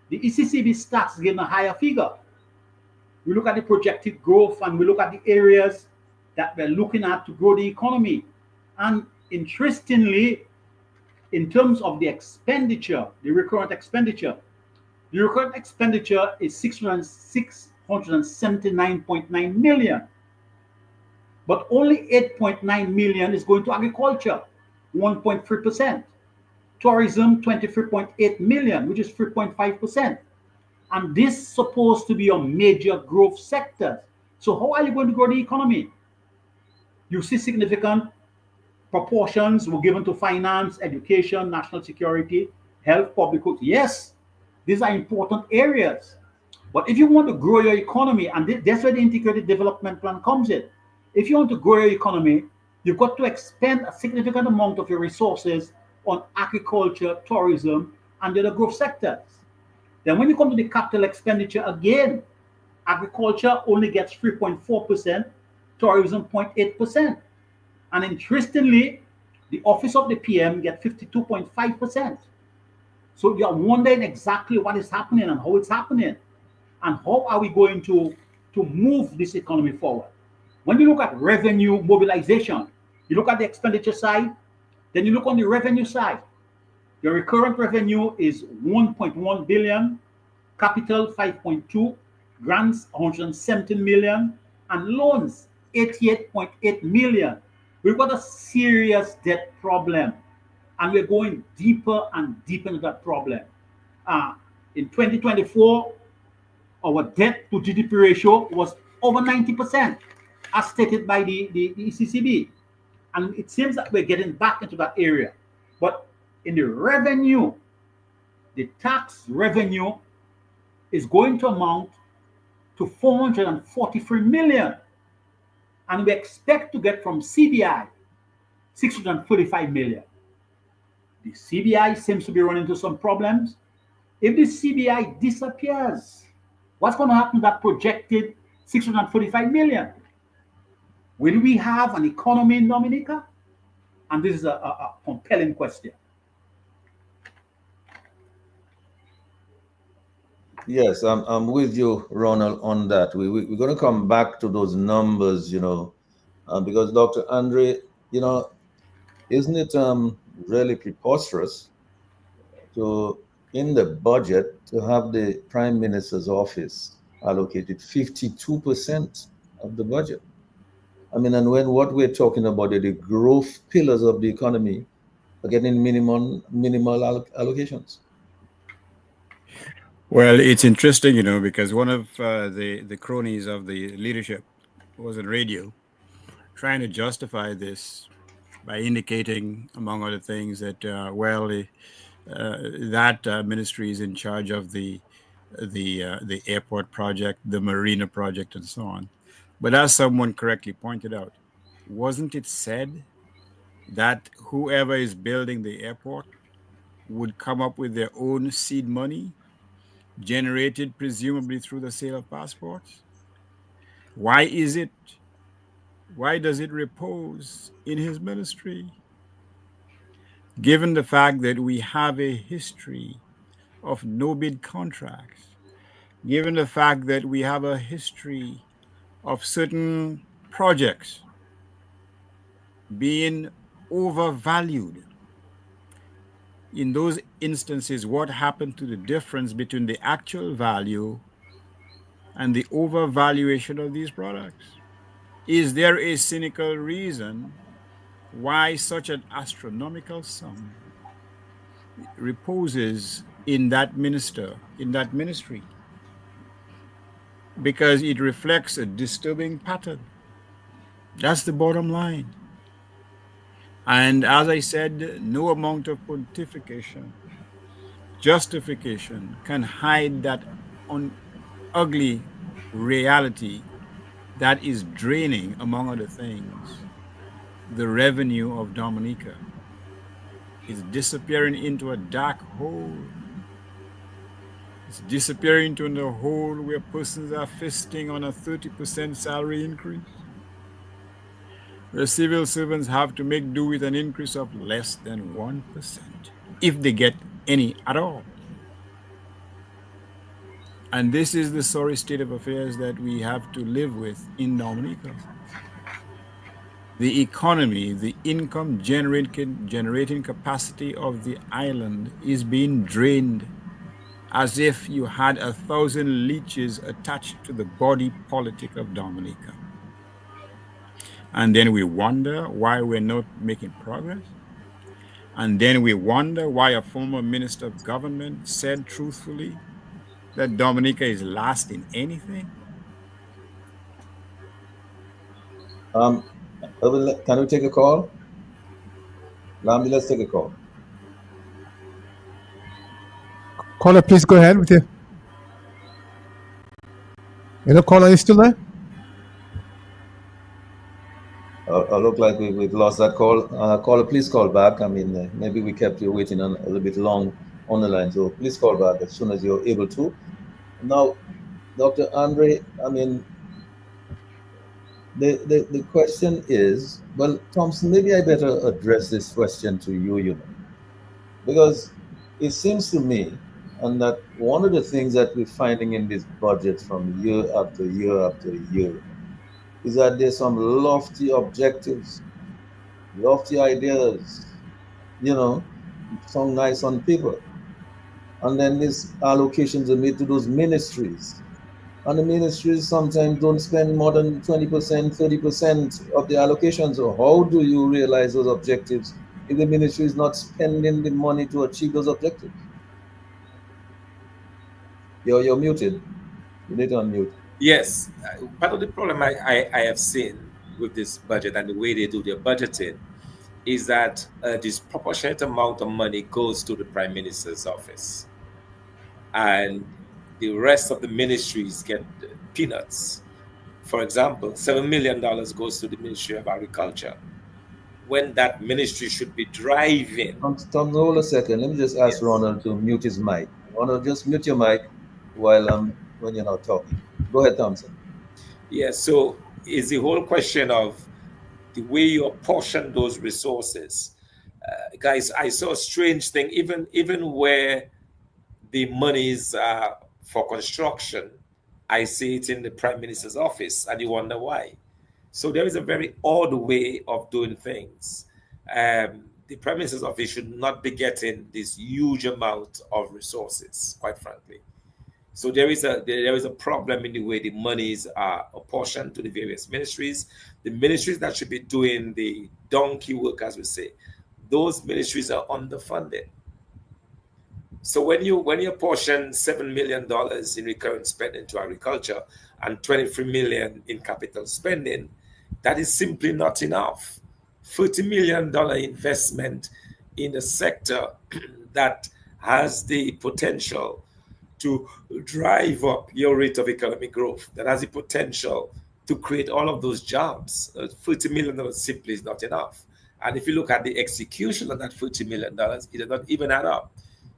the ECCB stats give a higher figure. We look at the projected growth and we look at the areas that we're looking at to grow the economy. And interestingly, in terms of the expenditure, the recurrent expenditure is 679.9 million. But only 8.9 million is going to agriculture, 1.3%. Tourism, 23.8 million, which is 3.5%. And this is supposed to be a major growth sector. So how are you going to grow the economy? You see significant proportions were given to finance, education, national security, health, public health. Yes, these are important areas. But if you want to grow your economy, and that's where the integrated development plan comes in. If you want to grow your economy, you've got to expend a significant amount of your resources on agriculture, tourism, and the other growth sectors. Then when you come to the capital expenditure again, agriculture only gets 3.4%, tourism 0.8%. And interestingly, the office of the PM gets 52.5%. So you're wondering exactly what is happening and how it's happening. And how are we going to move this economy forward? When you look at revenue mobilization, you look at the expenditure side, then you look on the revenue side. Your recurrent revenue is 1.1 billion, capital 5.2, grants 117 million, and loans 88.8 million. We've got a serious debt problem, and we're going deeper and deeper into that problem. In 2024, our debt to GDP ratio was over 90%, as stated by the ECCB. And it seems that we're getting back into that area. But in the revenue, the tax revenue is going to amount to 443 million. And we expect to get from CBI 635 million. The CBI seems to be running into some problems. If the CBI disappears, what's going to happen to that projected 645 million? Will we have an economy in Dominica? And this is a compelling question. Yes, I'm with you, Ronald, on that. We're going to come back to those numbers, because Dr. Andre, isn't it really preposterous to, in the budget, to have the Prime Minister's office allocated 52% of the budget? I mean, and when what we're talking about are the growth pillars of the economy are getting minimal allocations. Well, it's interesting, because one of the cronies of the leadership was on radio trying to justify this by indicating, among other things, that, that ministry is in charge of the airport project, the marina project, and so on. But as someone correctly pointed out, wasn't it said that whoever is building the airport would come up with their own seed money, generated presumably through the sale of passports? Why does it repose in his ministry? Given the fact that we have a history of no-bid contracts, given the fact that we have a history of certain projects being overvalued. In those instances, what happened to the difference between the actual value and the overvaluation of these products? Is there a cynical reason why such an astronomical sum reposes in that ministry? Because it reflects a disturbing pattern. That's the bottom line. And as I said, no amount of pontification, justification can hide that ugly reality that is draining, among other things, the revenue of Dominica. is disappearing into a dark hole. It's disappearing into a hole where persons are feasting on a 30% salary increase, where civil servants have to make do with an increase of less than 1%, if they get any at all. And this is the sorry state of affairs that we have to live with in Dominica. The economy, the income generating capacity of the island is being drained as if you had 1,000 leeches attached to the body politic of Dominica. And then we wonder why we're not making progress. And then we wonder why a former minister of government said truthfully that Dominica is last in anything. Can we take a call? Lambi, let's take a call. Caller, please go ahead with you. Hello, caller, are you still there? I look like we've lost that call. Caller, please call back. I mean, maybe we kept you waiting a little bit long on the line, so please call back as soon as you're able to. Now, Dr. Andre, I mean, the question is, well, Thompson, maybe I better address this question to you, because it seems to me, and that one of the things that we're finding in this budget from year after year after year is that there's some lofty objectives, lofty ideas, sound nice on paper. And then these allocations are made to those ministries. And the ministries sometimes don't spend more than 20%, 30% of the allocations. So how do you realize those objectives if the ministry is not spending the money to achieve those objectives? You're muted. You need to unmute. Yes, part of the problem I have seen with this budget and the way they do their budgeting is that a disproportionate amount of money goes to the Prime Minister's office, and the rest of the ministries get peanuts. For example, $7 million goes to the Ministry of Agriculture, when that ministry should be driving. Tom, hold a second. Let me just ask Ronald to mute his mic. Ronald, just mute your mic while when you're not talking. Go ahead, Thompson. Yeah, so it's the whole question of the way you apportion those resources. Guys, I saw a strange thing, even where the monies for construction, I see it in the Prime Minister's office, and you wonder why. So there is a very odd way of doing things. The Prime Minister's office should not be getting this huge amount of resources, quite frankly. So there is a problem in the way the monies are apportioned to the various ministries. The ministries that should be doing the donkey work, as we say, those ministries are underfunded. So when you apportion $7 million in recurrent spending to agriculture and $23 million in capital spending, that is simply not enough. $40 million investment in a sector that has the potential to drive up your rate of economic growth, that has the potential to create all of those jobs. $40 million simply is not enough. And if you look at the execution of that $40 million, it does not even add up.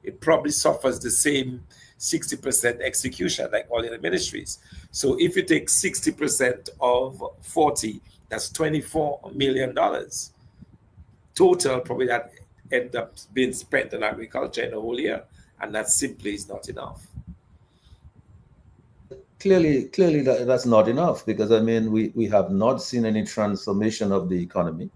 It probably suffers the same 60% execution like all the other ministries. So if you take 60% of 40, that's $24 million. Total, probably that end up being spent on agriculture in a whole year. And that simply is not enough. Clearly, that's not enough, because I mean, we have not seen any transformation of the economy.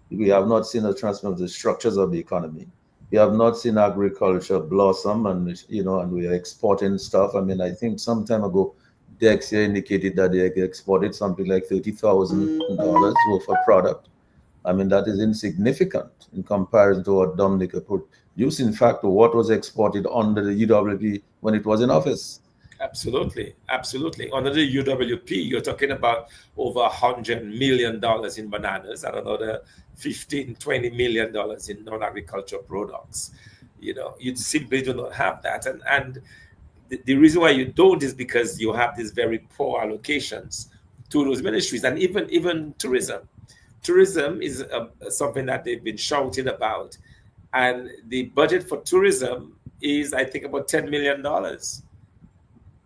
We have not seen a transformation of the structures of the economy. We have not seen agriculture blossom, and and we are exporting stuff. I mean, I think some time ago, Dexia indicated that they exported something like $30,000 worth of product. I mean, that is insignificant in comparison to what Dominica produced. In fact, what was exported under the UWP when it was in office. Absolutely. Under the UWP, you're talking about over $100 million in bananas and another $15, $20 million in non-agricultural products. You simply do not have that. And the reason why you don't is because you have these very poor allocations to those ministries. And even tourism. Tourism is something that they've been shouting about. And the budget for tourism is, I think, about $10 million.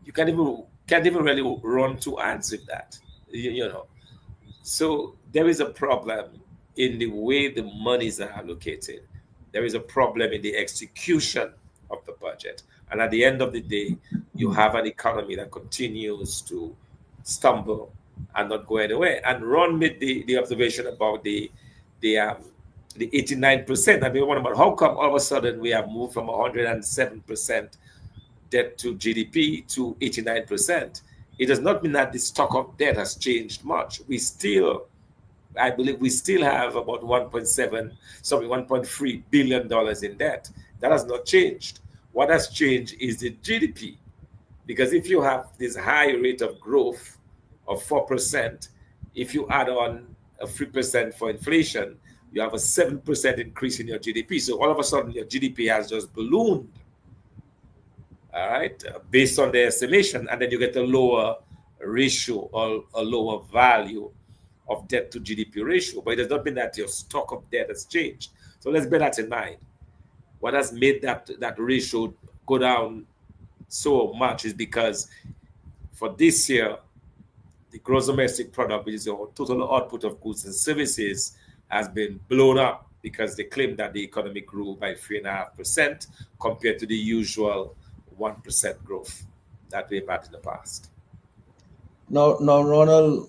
You can't even really run two ads with that, you know. So there is a problem in the way the monies are allocated. There is a problem in the execution of the budget. And at the end of the day, you have an economy that continues to stumble and not go anywhere. And Ron made the observation about the 89%. I mean, what about how come all of a sudden we have moved from 107% debt to GDP to 89%? It does not mean that the stock of debt has changed much. I believe we still have about $1.3 billion in debt. That has not changed. What has changed is the GDP. Because if you have this high rate of growth of 4%, if you add on a 3% for inflation, you have a 7% increase in your GDP. So all of a sudden, your GDP has just ballooned, all right, based on the estimation. And then you get a lower ratio or a lower value of debt to GDP ratio. But it does not mean that your stock of debt has changed. So let's bear that in mind. What has made that ratio go down so much is because for this year, the gross domestic product, which is the total output of goods and services, has been blown up because they claim that the economy grew by 3.5% compared to the usual 1% growth that we've had in the past. Now, Ronald,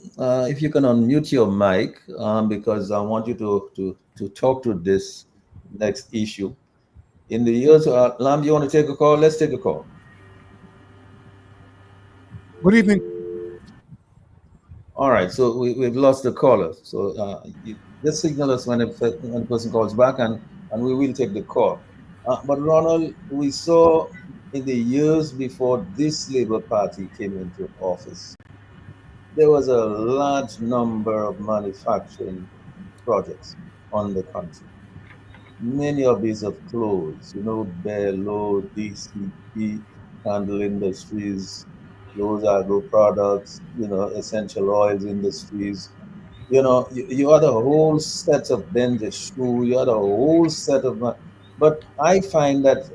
if you can unmute your mic, because I want you to talk to this next issue. In the years, Lam, you want to take a call? Let's take a call. Good evening. All right, so we've lost the caller. So just signal us when a person calls back, and we will take the call. But Ronald, we saw in the years before this Labour Party came into office, there was a large number of manufacturing projects on the country. Many of these have closed, Bello, DCP, Candle Industries, those agro products, essential oils industries. You had a whole set of Benja shoe, you had a whole set of, but I find that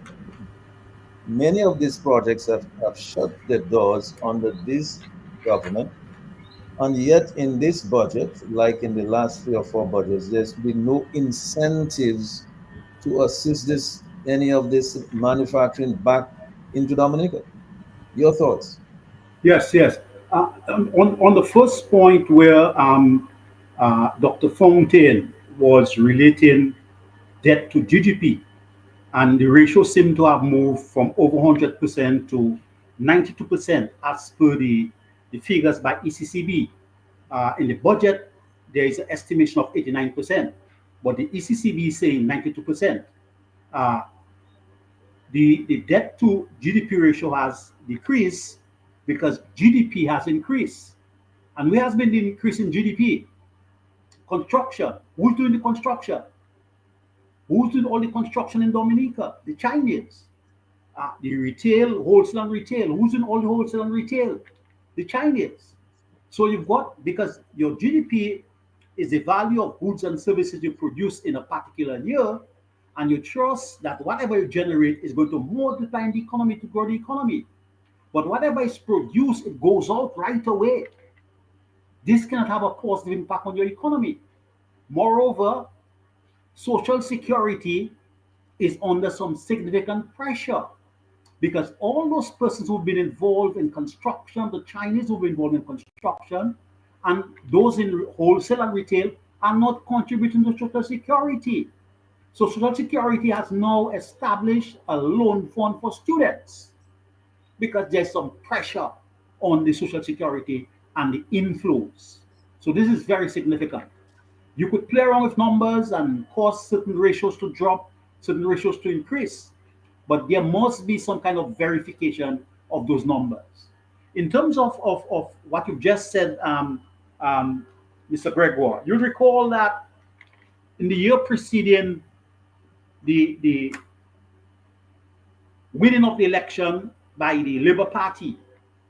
many of these projects have shut their doors under this government. And yet in this budget, like in the last 3 or 4 budgets, there's been no incentives to assist any of this manufacturing back into Dominica. Your thoughts? Yes. On the first point where Dr. Fontaine was relating debt to GDP, and the ratio seemed to have moved from over 100% to 92% as per the figures by ECCB. In the budget, there is an estimation of 89%, but the ECCB is saying 92%. The debt to GDP ratio has decreased because GDP has increased. And where has been the increase in GDP? Construction. Who's doing the construction? Who's doing all the construction in Dominica? The Chinese. The retail, wholesale and retail. Who's doing all the wholesale and retail? The Chinese. So you've got, because your GDP is the value of goods and services you produce in a particular year, and you trust that whatever you generate is going to multiply in the economy to grow the economy. But whatever is produced, it goes out right away. This cannot have a positive impact on your economy. Moreover, Social Security is under some significant pressure because all those persons who've been involved in construction, the Chinese who've been involved in construction, and those in wholesale and retail are not contributing to Social Security. So Social Security has now established a loan fund for students because there's some pressure on the Social Security and the inflows. So this is very significant. You could play around with numbers and cause certain ratios to drop, certain ratios to increase, but there must be some kind of verification of those numbers. In terms of what you've just said, Mr. Gregoire, you'll recall that in the year preceding the winning of the election by the Labour Party,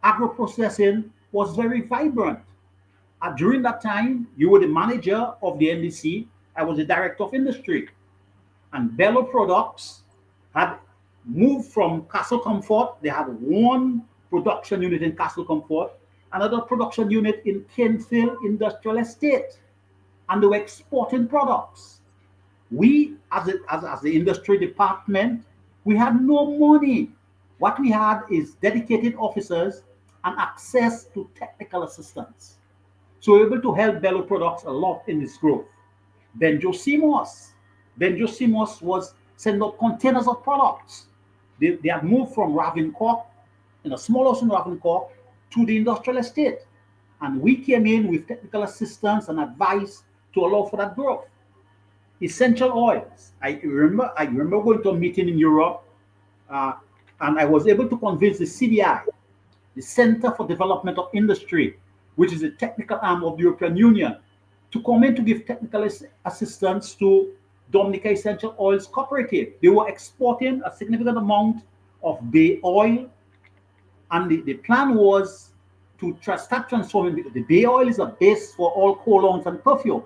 agro-processing was very vibrant. During that time, you were the manager of the NDC. I was the director of industry. And Bello Products had moved from Castle Comfort. They had one production unit in Castle Comfort, another production unit in Kinsale Industrial Estate, and they were exporting products. We, as the industry department, we had no money. What we had is dedicated officers and access to technical assistance. So we were able to help Bello Products a lot in this growth. Benjo Simos was sending out containers of products. They had moved from Ravencourt, in a small house in Ravencourt, to the industrial estate. And we came in with technical assistance and advice to allow for that growth. Essential oils. I remember going to a meeting in Europe, and I was able to convince the CDI, the Center for Development of Industry, which is a technical arm of the European Union, to come in to give technical assistance to Dominica Essential Oils Cooperative. They were exporting a significant amount of bay oil, and the plan was to start transforming. The bay oil is a base for all colognes and perfumes,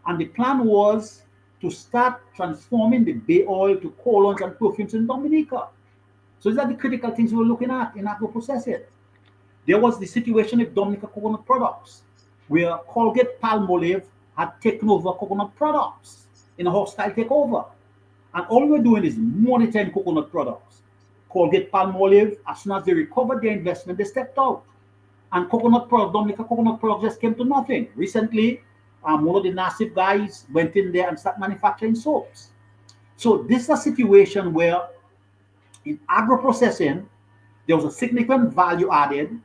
and the plan was to start transforming the bay oil to colognes and perfumes in Dominica. So these are the critical things we were looking at in agro-processing. There was the situation with Dominica Coconut Products, where Colgate Palmolive had taken over coconut products in a hostile takeover. And all we were doing is monitoring coconut products. Colgate Palmolive, as soon as they recovered their investment, they stepped out. And coconut products, Dominica Coconut Products just came to nothing. Recently, one of the NASIF guys went in there and started manufacturing soaps. So this is a situation where in agro-processing, there was a significant value added,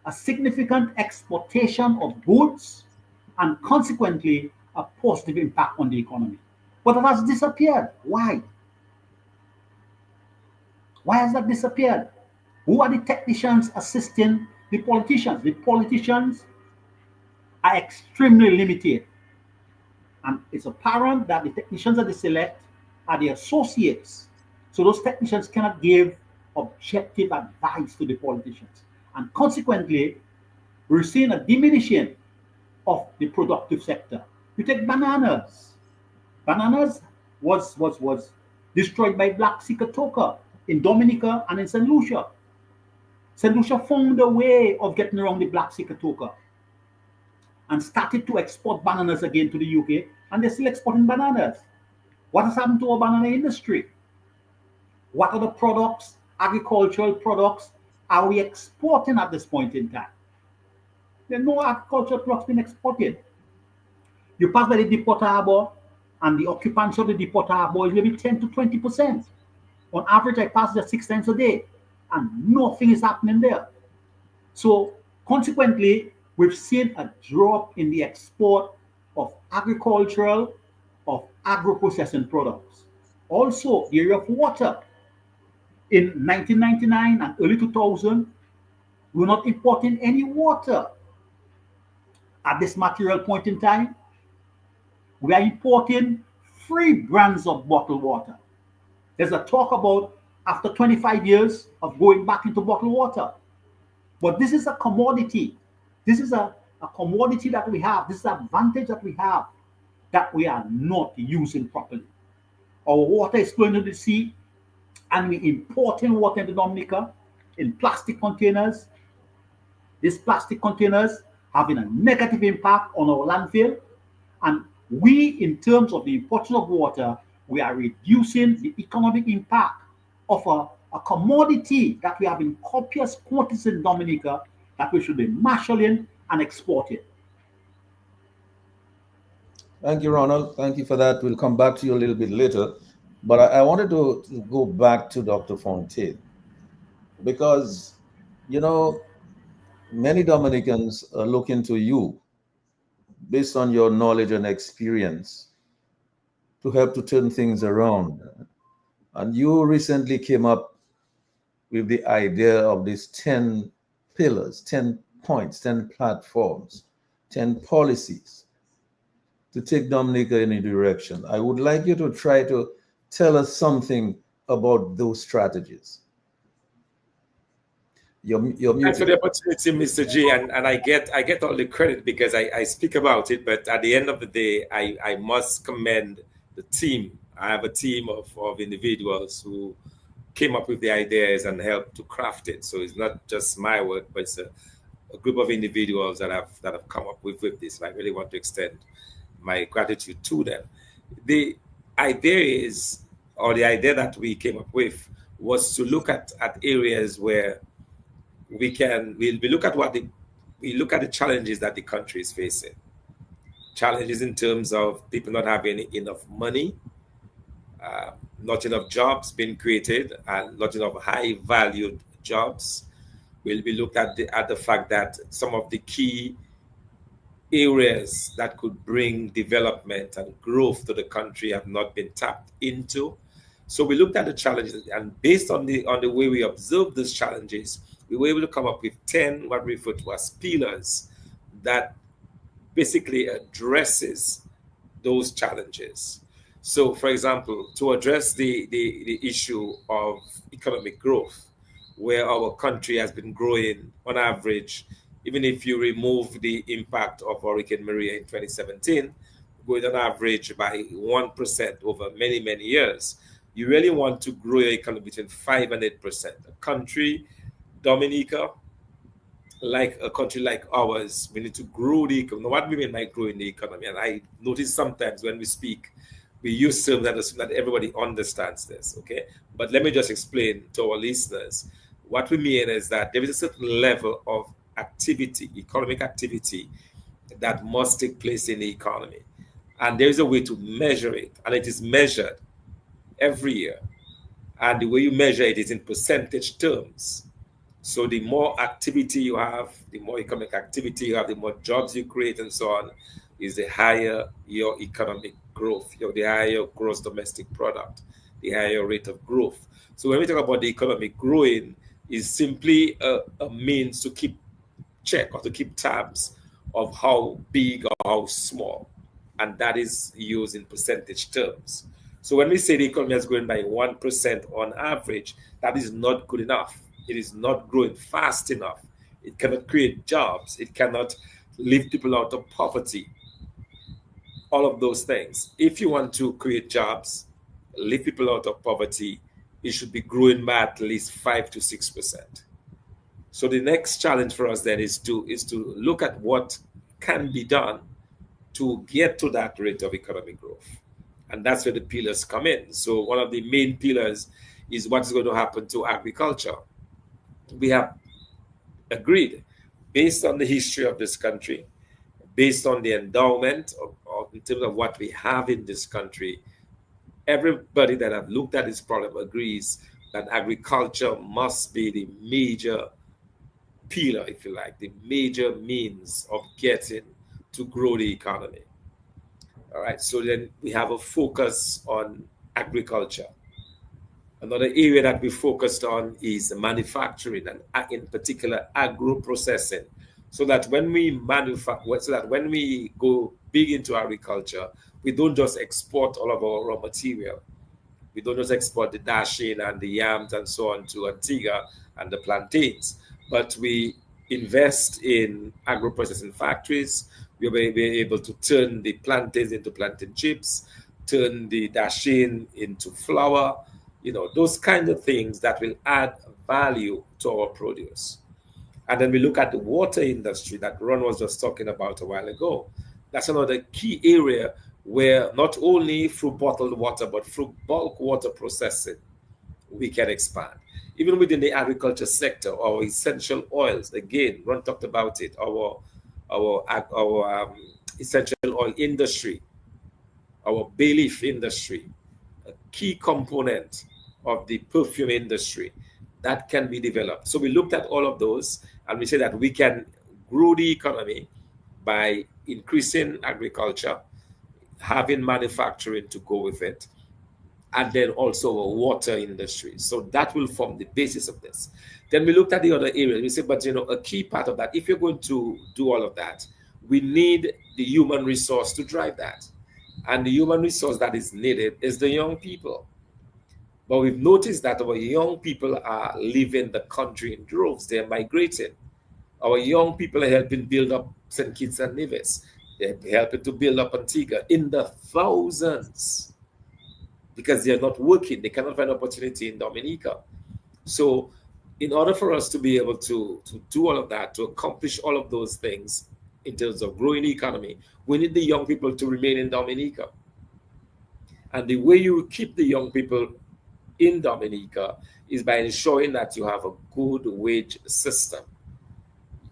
a significant exportation of goods, and consequently, a positive impact on the economy. But it has disappeared. Why? Why has that disappeared? Who are the technicians assisting the politicians? The politicians are extremely limited. And it's apparent that the technicians that they select are the associates. So those technicians cannot give objective advice to the politicians. And consequently, we're seeing a diminishing of the productive sector. You take bananas. Bananas was destroyed by black cicotoca in Dominica and in St. Lucia. St. Lucia found a way of getting around the black cicotoca and started to export bananas again to the UK, and they're still exporting bananas. What has happened to our banana industry? What other products, agricultural products, are we exporting at this point in time? There are no agricultural products being exported. You pass by the Depot Harbor, and the occupancy of the Depot Harbor is maybe 10 to 20%. On average, I pass there 6 times a day, and nothing is happening there. So consequently, we've seen a drop in the export of agricultural, of agro-processing products. Also, the area of water. In 1999 and early 2000, we were not importing any water. At this material point in time, we are importing 3 brands of bottled water. There's a talk about after 25 years of going back into bottled water. But this is a commodity. This is a commodity that we have. This is an advantage that we have that we are not using properly. Our water is flowing into the sea, and we importing water into Dominica in plastic containers. These plastic containers having a negative impact on our landfill. And we, in terms of the importation of water, we are reducing the economic impact of a commodity that we have in copious quantities in Dominica that we should be marshalling and exporting. Thank you, Ronald. Thank you for that. We'll come back to you a little bit later. But I wanted to go back to Dr. Fontaine, because, you know, many Dominicans are looking to you, based on your knowledge and experience, to help to turn things around. And you recently came up with the idea of these 10 pillars, 10 points, 10 platforms, 10 policies to take Dominica in a direction. I would like you to try to tell us something about those strategies. Thanks for the opportunity, Mr. G, and I get all the credit because I speak about it, but at the end of the day, I must commend the team I have a team of individuals who came up with the ideas and helped to craft it. So it's not just my work, but it's a group of individuals that have come up with this. And I really want to extend my gratitude to them. The idea is, or the idea that we came up with, was to look at areas where we look at the challenges that the country is facing. Challenges in terms of people not having enough money, not enough jobs being created, and not enough high valued jobs. We'll be looked at the fact that some of the key areas that could bring development and growth to the country have not been tapped into. So we looked at the challenges, and based on the way we observed these challenges, we were able to come up with 10 what we refer to as pillars that basically addresses those challenges. So, for example, to address the issue of economic growth, where our country has been growing on average, even if you remove the impact of Hurricane Maria in 2017, going on average by 1% over many, many years. You really want to grow your economy between 5 and 8%. A country, Dominica, like a country like ours, we need to grow the economy. Now, what do we mean by growing the economy? And I notice sometimes when we speak, we use terms that assume that everybody understands this, okay? But let me just explain to our listeners. What we mean is that there is a certain level of activity, economic activity, that must take place in the economy. And there is a way to measure it, and it is measured every year. And the way you measure it is in percentage terms. So the more activity you have, the more economic activity you have, the more jobs you create and so on, is the higher your economic growth, the higher gross domestic product, the higher rate of growth. So when we talk about the economic growing, is simply a means to keep check or to keep tabs of how big or how small. And that is used in percentage terms. So when we say the economy is growing by 1% on average, that is not good enough. It is not growing fast enough. It cannot create jobs. It cannot lift people out of poverty. All of those things. If you want to create jobs, lift people out of poverty, it should be growing by at least 5 to 6%. So the next challenge for us then is to look at what can be done to get to that rate of economic growth. And that's where the pillars come in. So one of the main pillars is what is going to happen to agriculture. We have agreed, based on the history of this country, based on the endowment in terms of what we have in this country, everybody that have looked at this problem agrees that agriculture must be the major pillar, if you like, the major means of getting to grow the economy. All right, so then we have a focus on agriculture. Another area that we focused on is manufacturing, and in particular agro-processing, so that when we go big into agriculture, we don't just export all of our raw material. We don't just export the dasheen and the yams and so on to Antigua and the plantains, but we invest in agro-processing factories. We'll be able to turn the plantains into plantain chips, turn the dasheen into flour, those kind of things that will add value to our produce. And then we look at the water industry that Ron was just talking about a while ago. That's another key area where not only through bottled water, but through bulk water processing, we can expand. Even within the agriculture sector, our essential oils, again, Ron talked about it, our essential oil industry, our bay leaf industry, a key component of the perfume industry that can be developed. So we looked at all of those, and we say that we can grow the economy by increasing agriculture, having manufacturing to go with it, and then also a water industry. So that will form the basis of this. Then we looked at the other areas. We said, but a key part of that, if you're going to do all of that, we need the human resource to drive that. And the human resource that is needed is the young people. But we've noticed that our young people are leaving the country in droves. They're migrating. Our young people are helping build up St. Kitts and Nevis. They're helping to build up Antigua in the thousands. because they are not working. They cannot find opportunity in Dominica. So in order for us to be able to do all of that, to accomplish all of those things in terms of growing the economy, we need the young people to remain in Dominica. And the way you keep the young people in Dominica is by ensuring that you have a good wage system.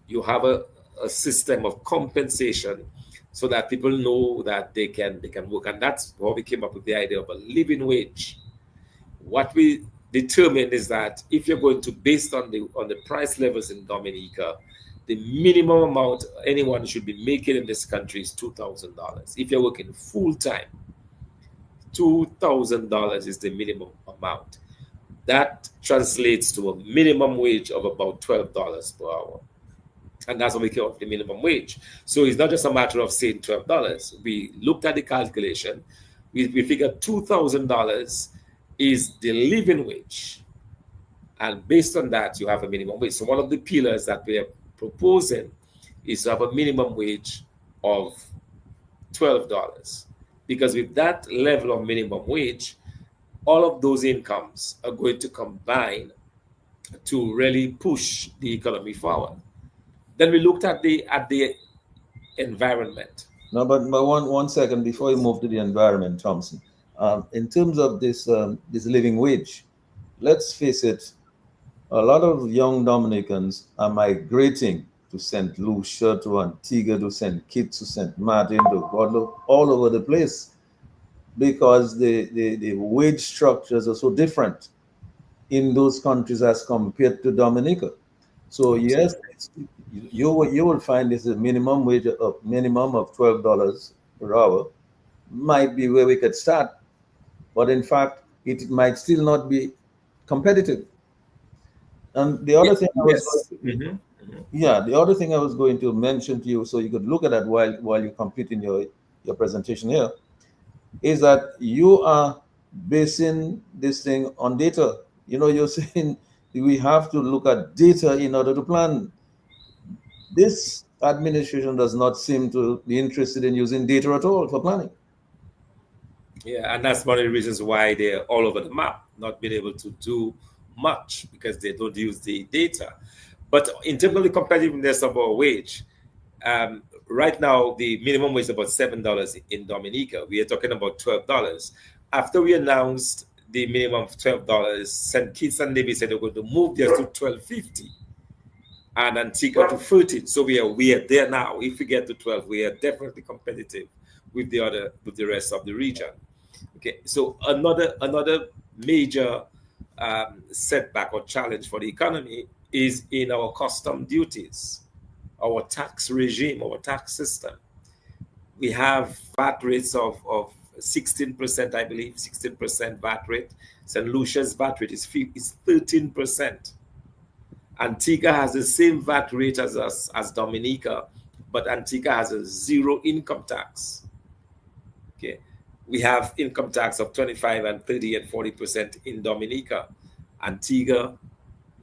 You have a system of compensation so that people know that they can work. And that's how we came up with the idea of a living wage. What we determined is that if you're going to, based on the price levels in Dominica, the minimum amount anyone should be making in this country is $2,000. If you're working full time, $2,000 is the minimum amount. That translates to a minimum wage of about $12 per hour. And that's what we came up with the minimum wage. So it's not just a matter of saying $12. We looked at the calculation. We figured $2,000 is the living wage. And based on that, you have a minimum wage. So one of the pillars that we are proposing is to have a minimum wage of $12. Because with that level of minimum wage, all of those incomes are going to combine to really push the economy forward. Then we looked at the environment. No, but one second before you move to the environment, Thompson. In terms of this living wage, let's face it, a lot of young Dominicans are migrating to St. Lucia, to Antigua, to St. Kitts, to St. Martin, to Guadeloupe, all over the place, because the wage structures are so different in those countries as compared to Dominica. So yes, you will find this minimum wage of $12 per hour might be where we could start, but in fact it might still not be competitive. And the other thing the other thing I was going to mention to you, so you could look at that while you're completing your presentation here, is that you are basing this thing on data. You know, you're saying we have to look at data in order to plan. This administration does not seem to be interested in using data at all for planning. Yeah, and that's one of the reasons why they're all over the map, not being able to do much because they don't use the data. But in terms of the competitiveness of our wage, right now the minimum wage is about $7 in Dominica. We are talking about $12. After we announced the minimum of $12, St. Kitts and Nevis said they're going to move theirs to $12.50 and Antigua to $13. So we are there now. If we get to 12, we are definitely competitive with the rest of the region. Okay, so another major setback or challenge for the economy is in our custom duties, our tax regime, our tax system. We have VAT rates of 16%, I believe, 16% VAT rate. St. Lucia's VAT rate is 13%. Antigua has the same VAT rate as Dominica, but Antigua has a zero income tax. Okay, we have income tax of 25 and 30 and 40% in Dominica. Antigua,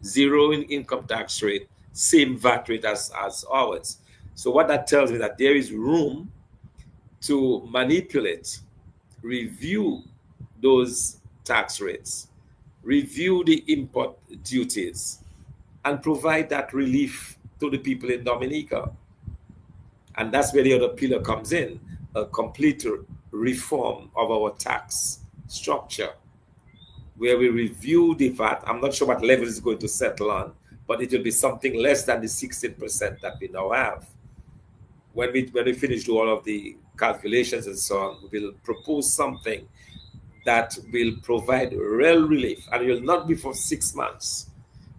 zero in income tax rate, same VAT rate as ours. So what that tells me that there is room to manipulate, review those tax rates, review the import duties, and provide that relief to the people in Dominica. And that's where the other pillar comes in, a complete reform of our tax structure, where we review the VAT. I'm not sure what level it's going to settle on, but it will be something less than the 16% that we now have. When we finish all of the calculations and so on, we will propose something that will provide real relief, and it will not be for 6 months.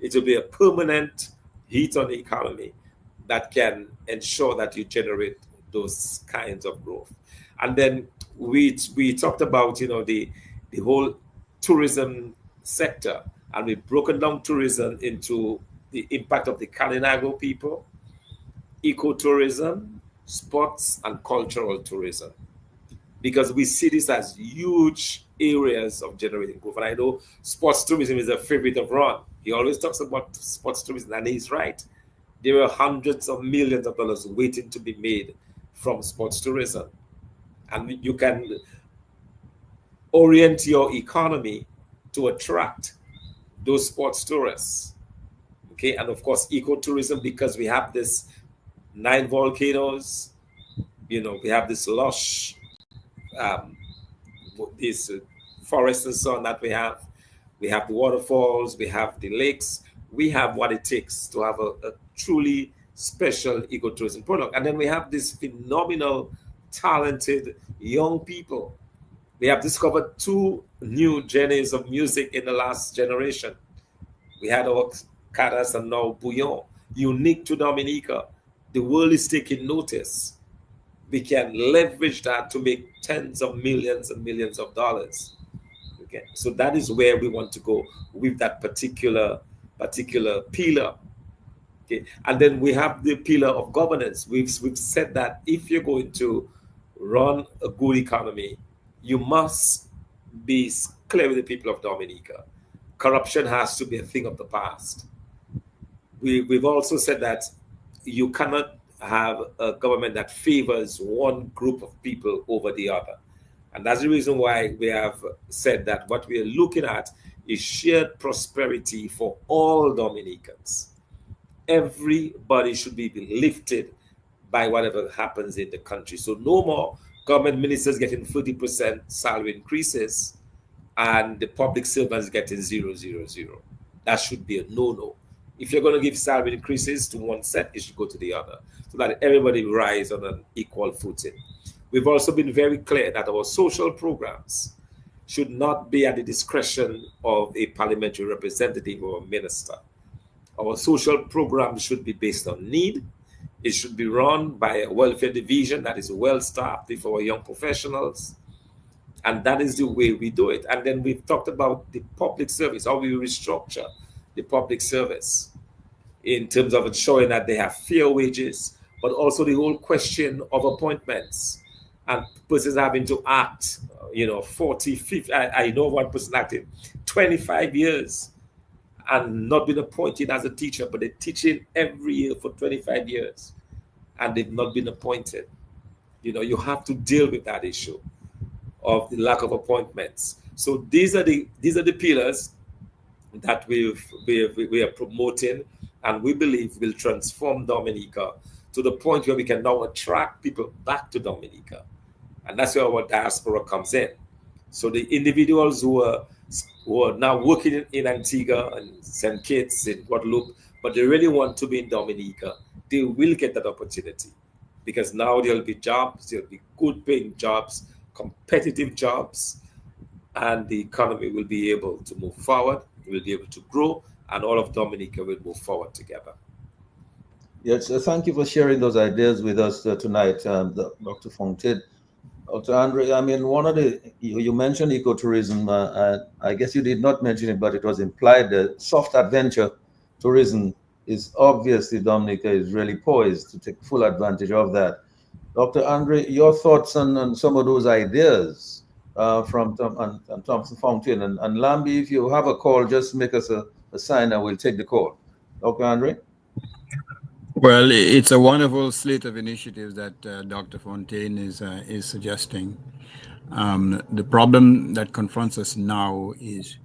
It will be a permanent heat on the economy that can ensure that you generate those kinds of growth. And then we talked about, the whole tourism sector, and we've broken down tourism into the impact of the Kalinago people, ecotourism, sports, and cultural tourism, because we see this as huge areas of generating growth. And I know sports tourism is a favorite of Ron. He always talks about sports tourism, and he's right. There are hundreds of millions of dollars waiting to be made from sports tourism. And you can orient your economy to attract those sports tourists. Okay, and of course, ecotourism, because we have this 9 volcanoes, we have this lush, um, this forest and so on that we have. We have the waterfalls, we have the lakes, we have what it takes to have a truly special ecotourism product. And then we have this phenomenal, talented young people. We have discovered 2 new genres of music in the last generation. We had our Caras and now Bouillon, unique to Dominica. The world is taking notice. We can leverage that to make tens of millions and millions of dollars. Okay, so that is where we want to go with that particular pillar. Okay, and then we have the pillar of governance. We've said that if you're going to run a good economy, you must be clear with the people of Dominica. Corruption has to be a thing of the past. We've also said that you cannot have a government that favors one group of people over the other. And that's the reason why we have said that what we are looking at is shared prosperity for all Dominicans. Everybody should be lifted by whatever happens in the country. So no more government ministers getting 30% salary increases and the public servants getting 0, 0, 0. That should be a no-no. If you're going to give salary increases to one set, it should go to the other, so that everybody rise on an equal footing. We've also been very clear that our social programs should not be at the discretion of a parliamentary representative or a minister. Our social programs should be based on need. It should be run by a welfare division that is well-staffed with our young professionals. And that is the way we do it. And then we've talked about the public service, how we restructure the public service in terms of ensuring that they have fair wages, but also the whole question of appointments and persons having to act, 40, 50. I know one person acting 25 years and not been appointed as a teacher, but they're teaching every year for 25 years and they've not been appointed. You have to deal with that issue of the lack of appointments. So these are the pillars that we are promoting, and we believe will transform Dominica to the point where we can now attract people back to Dominica. And that's where our diaspora comes in. So the individuals who are now working in Antigua and St. Kitts and Guadeloupe, but they really want to be in Dominica, they will get that opportunity, because now there'll be jobs, there'll be good paying jobs, competitive jobs, and the economy will be able to move forward, will be able to grow, and all of Dominica will move forward together. Yes, thank you for sharing those ideas with us tonight, Dr. Fontaine. Dr. Andre, I mean, one of you mentioned ecotourism. I guess you did not mention it, but it was implied that soft adventure tourism is obviously, Dominica is really poised to take full advantage of that. Dr. Andre, your thoughts on some of those ideas from Thompson Fontaine and Lambie. If you have a call, just make us a sign and we'll take the call. Dr. Andre? Well, it's a wonderful slate of initiatives that Dr. Fontaine is suggesting. The problem that confronts us now is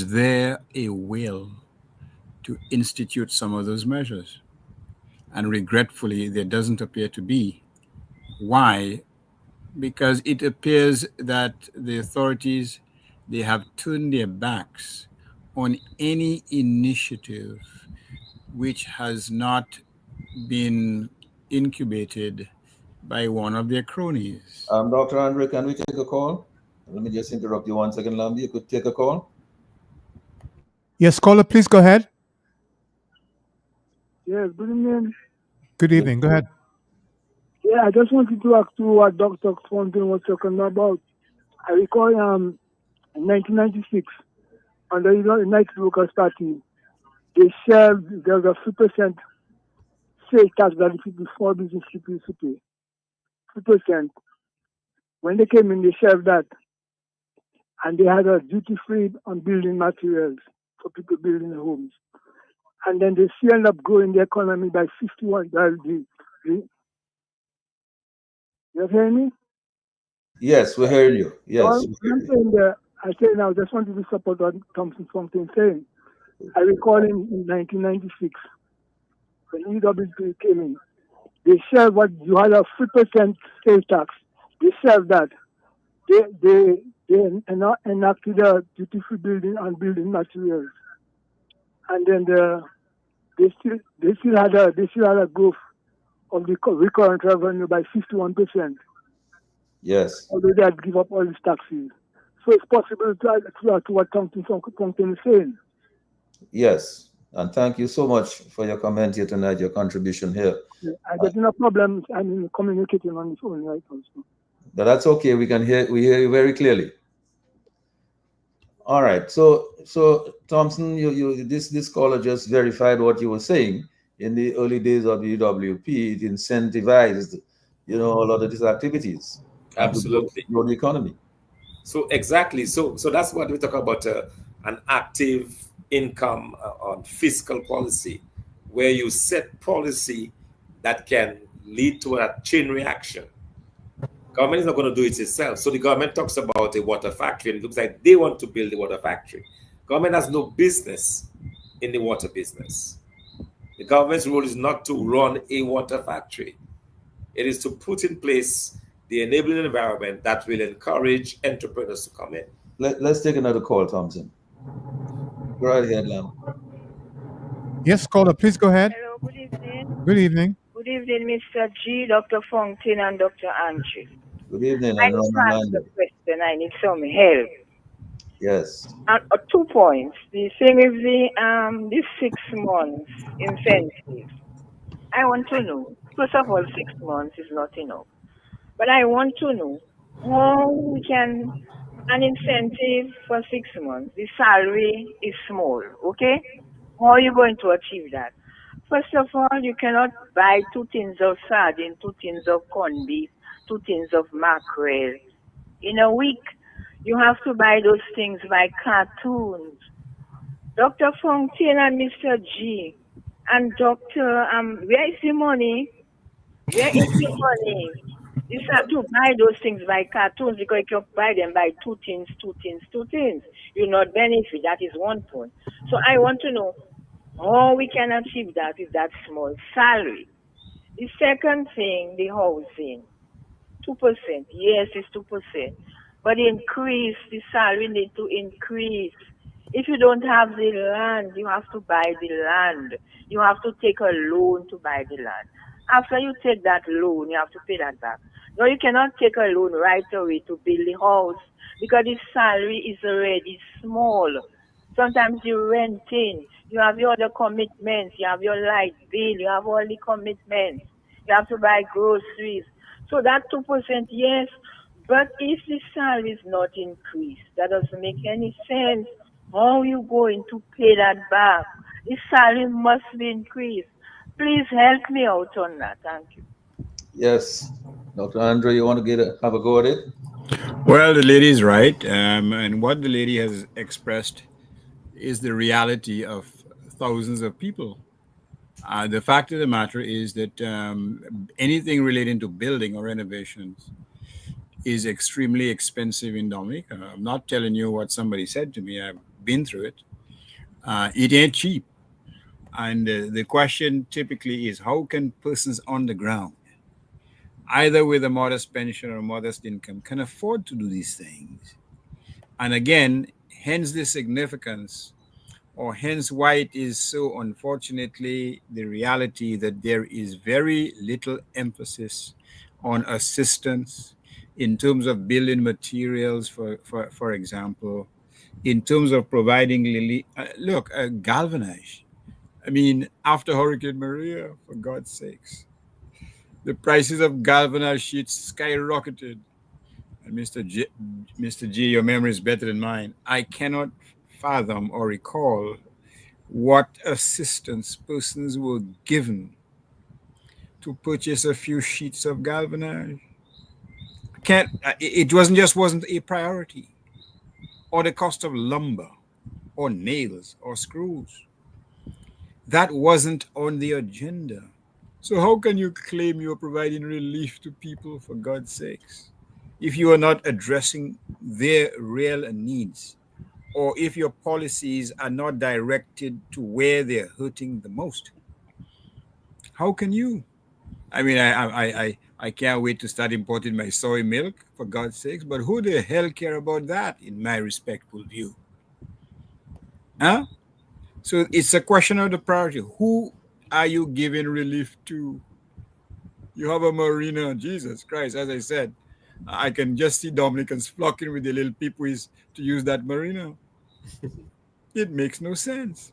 there a will to institute some of those measures? And regretfully, there doesn't appear to be. Why? Because it appears that the authorities, they have turned their backs on any initiative which has not been incubated by one of their cronies. Dr. Andre, can we take a call? Let me just interrupt you 1 second, Lambie. You could take a call? Yes, caller, please go ahead. Yes, good evening. Good evening. Go ahead. Yeah, I just wanted to ask you what Dr. Fontaine was talking about. I recall in 1996, under the United Workers' Party, they shelved, there was a 3% sales tax that the small business people used to pay. 3%. When they came in, they shelved that. And they had a duty-free on building materials for people building homes. And then they still end up growing the economy by 51. You hear me? Yes, we heard you. Yes. I'm saying that I say now, just wanted to support what Thompson Fontaine saying. I recall in 1996 when EWP came in, they shelved what you had a 3% sales tax. They shelved that. They enacted a duty-free building and building materials, and then they still had a growth of the recurrent revenue by 51%. Yes. Although they had give up all these taxes, so it's possible to what Thompson is saying. Yes. And thank you so much for your comment here tonight, your contribution here. I get no problem. I mean, communicating on the phone right also. But that's okay. We hear you very clearly. All right. So Thompson, this caller just verified what you were saying. In the early days of the UWP, it incentivized, a lot of these activities. Absolutely. To grow the economy. So exactly. So that's what we talk about, an active income on fiscal policy, where you set policy that can lead to a chain reaction. Government is not going to do it itself. So the government talks about a water factory, and it looks like they want to build a water factory. Government has no business in the water business. The government's role is not to run a water factory. It is to put in place the enabling environment that will encourage entrepreneurs to come in. Let's take another call, Thompson. Go right ahead, Lam. Yes, caller, please go ahead. Hello, good evening. Good evening. Good evening, Mr. G, Dr. Fontaine, and Dr. Andrew. Good evening. I need to ask the question. I need some help. Yes. 2 points. The thing is this 6 months incentive. I want to know. First of all, 6 months is not enough. But I want to know how we can an incentive for 6 months. The salary is small, okay? How are you going to achieve that? First of all, you cannot buy 2 tins of sardine, 2 tins of corned beef, 2 tins of mackerel in a week. You have to buy those things by cartoons. Dr. Fontaine and Mr. G and Dr. Where is the money? Where is the money? You have to buy those things by cartoons because if you buy them by 2 tins, you'll not benefit. That is 1 point. So I want to know how we can achieve that with that small salary. The second thing, the housing. 2%. Yes, it's 2%. But increase, the salary need to increase. If you don't have the land, you have to buy the land. You have to take a loan to buy the land. After you take that loan, you have to pay that back. No, you cannot take a loan right away to build the house because the salary is already small. Sometimes you're renting. You have your other commitments. You have your light bill. You have all the commitments. You have to buy groceries. So that 2%, yes. But if the salary is not increased, that doesn't make any sense. How are you going to pay that back? The salary must be increased. Please help me out on that. Thank you. Yes. Dr. Andrew, you want to have a go at it? Well, the lady is right. And what the lady has expressed is the reality of thousands of people. The fact of the matter is that anything relating to building or renovations is extremely expensive in Dominica. I'm not telling you what somebody said to me. I've been through it. It ain't cheap. And the question typically is, how can persons on the ground, either with a modest pension or a modest income, can afford to do these things? And again, hence the significance, or hence why it is so unfortunately the reality that there is very little emphasis on assistance in terms of building materials, for example, in terms of providing galvanized. I mean, after Hurricane Maria, for God's sakes, the prices of galvanized sheets skyrocketed. And Mr. G, your memory is better than mine. I cannot fathom or recall what assistance persons were given to purchase a few sheets of galvanized. It wasn't a priority. Or the cost of lumber, or nails, or screws. That wasn't on the agenda. So how can you claim you're providing relief to people, for God's sakes? if you are not addressing their real needs, or if your policies are not directed to where they're hurting the most? How can you? I mean, I can't wait to start importing my soy milk, for God's sakes, but who the hell care about that, in my respectful view? Huh? So it's a question of the priority. Who are you giving relief to? You have a marina, Jesus Christ, as I said. I can just see Dominicans flocking with the little peepees to use that marina. It makes no sense.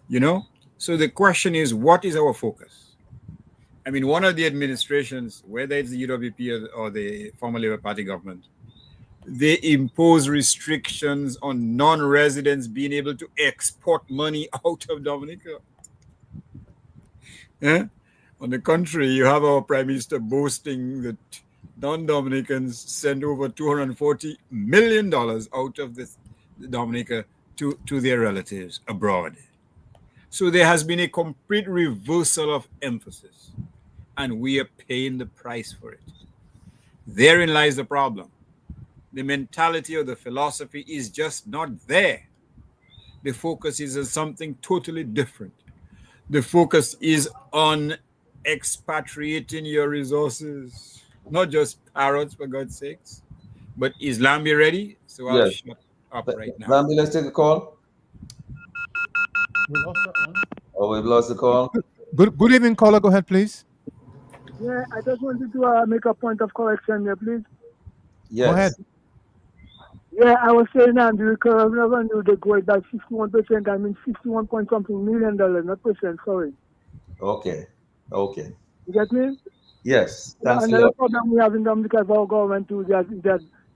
You know? So the question is, what is our focus? I mean, one of the administrations, whether it's the UWP or the former Labour Party government, they impose restrictions on non-residents being able to export money out of Dominica. Eh? On the contrary, you have our Prime Minister boasting that non-Dominicans send over $240 million out of the Dominica to their relatives abroad. So there has been a complete reversal of emphasis, and we are paying the price for it. Therein lies the problem. The mentality or the philosophy is just not there. The focus is on something totally different. The focus is on expatriating your resources, not just parrots, for God's sakes. But is Lambi ready? So I'll Yes. shut up right now. Lambi, let's take a call. We lost that one. Oh, we've lost the call. Good evening, caller. Go ahead, please. Yeah, I just wanted to make a point of correction here, please. Yes. Go ahead. Yeah, I was saying the recurring revenue, they go by 61%. I mean, 61 point something $million, not percent, sorry. Okay. Okay. You get me? Yes. Thanks a Another lot. problem we have in Dominica of our government too, that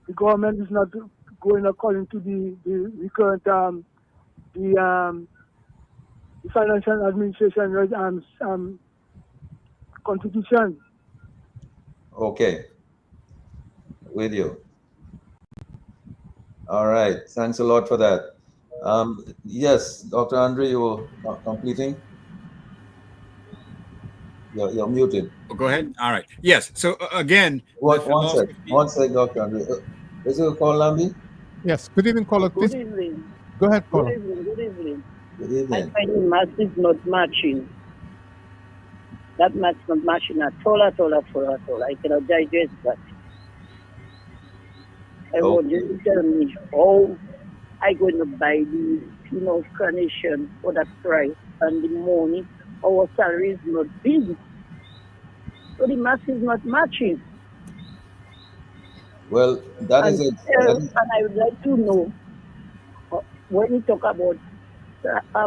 the government is not going according to the current the financial administration constitution. Okay. With you. All right. Thanks a lot for that. Yes, Dr. Andre, you were completing? You're muted. Go ahead. All right. Yes. So again, One sec, Dr. Andre. Is it call Lambi? Yes. Good evening, caller. Good Please evening. go ahead, Good caller. evening. Good evening. Good I evening. find the math is not matching. That math's not matching at all. I cannot digest that. I want you to tell me how I going to buy the female carnation for that price and the money. Our salary is not big. So the math is not matching. Well, that is it. And I would like to know, when you talk about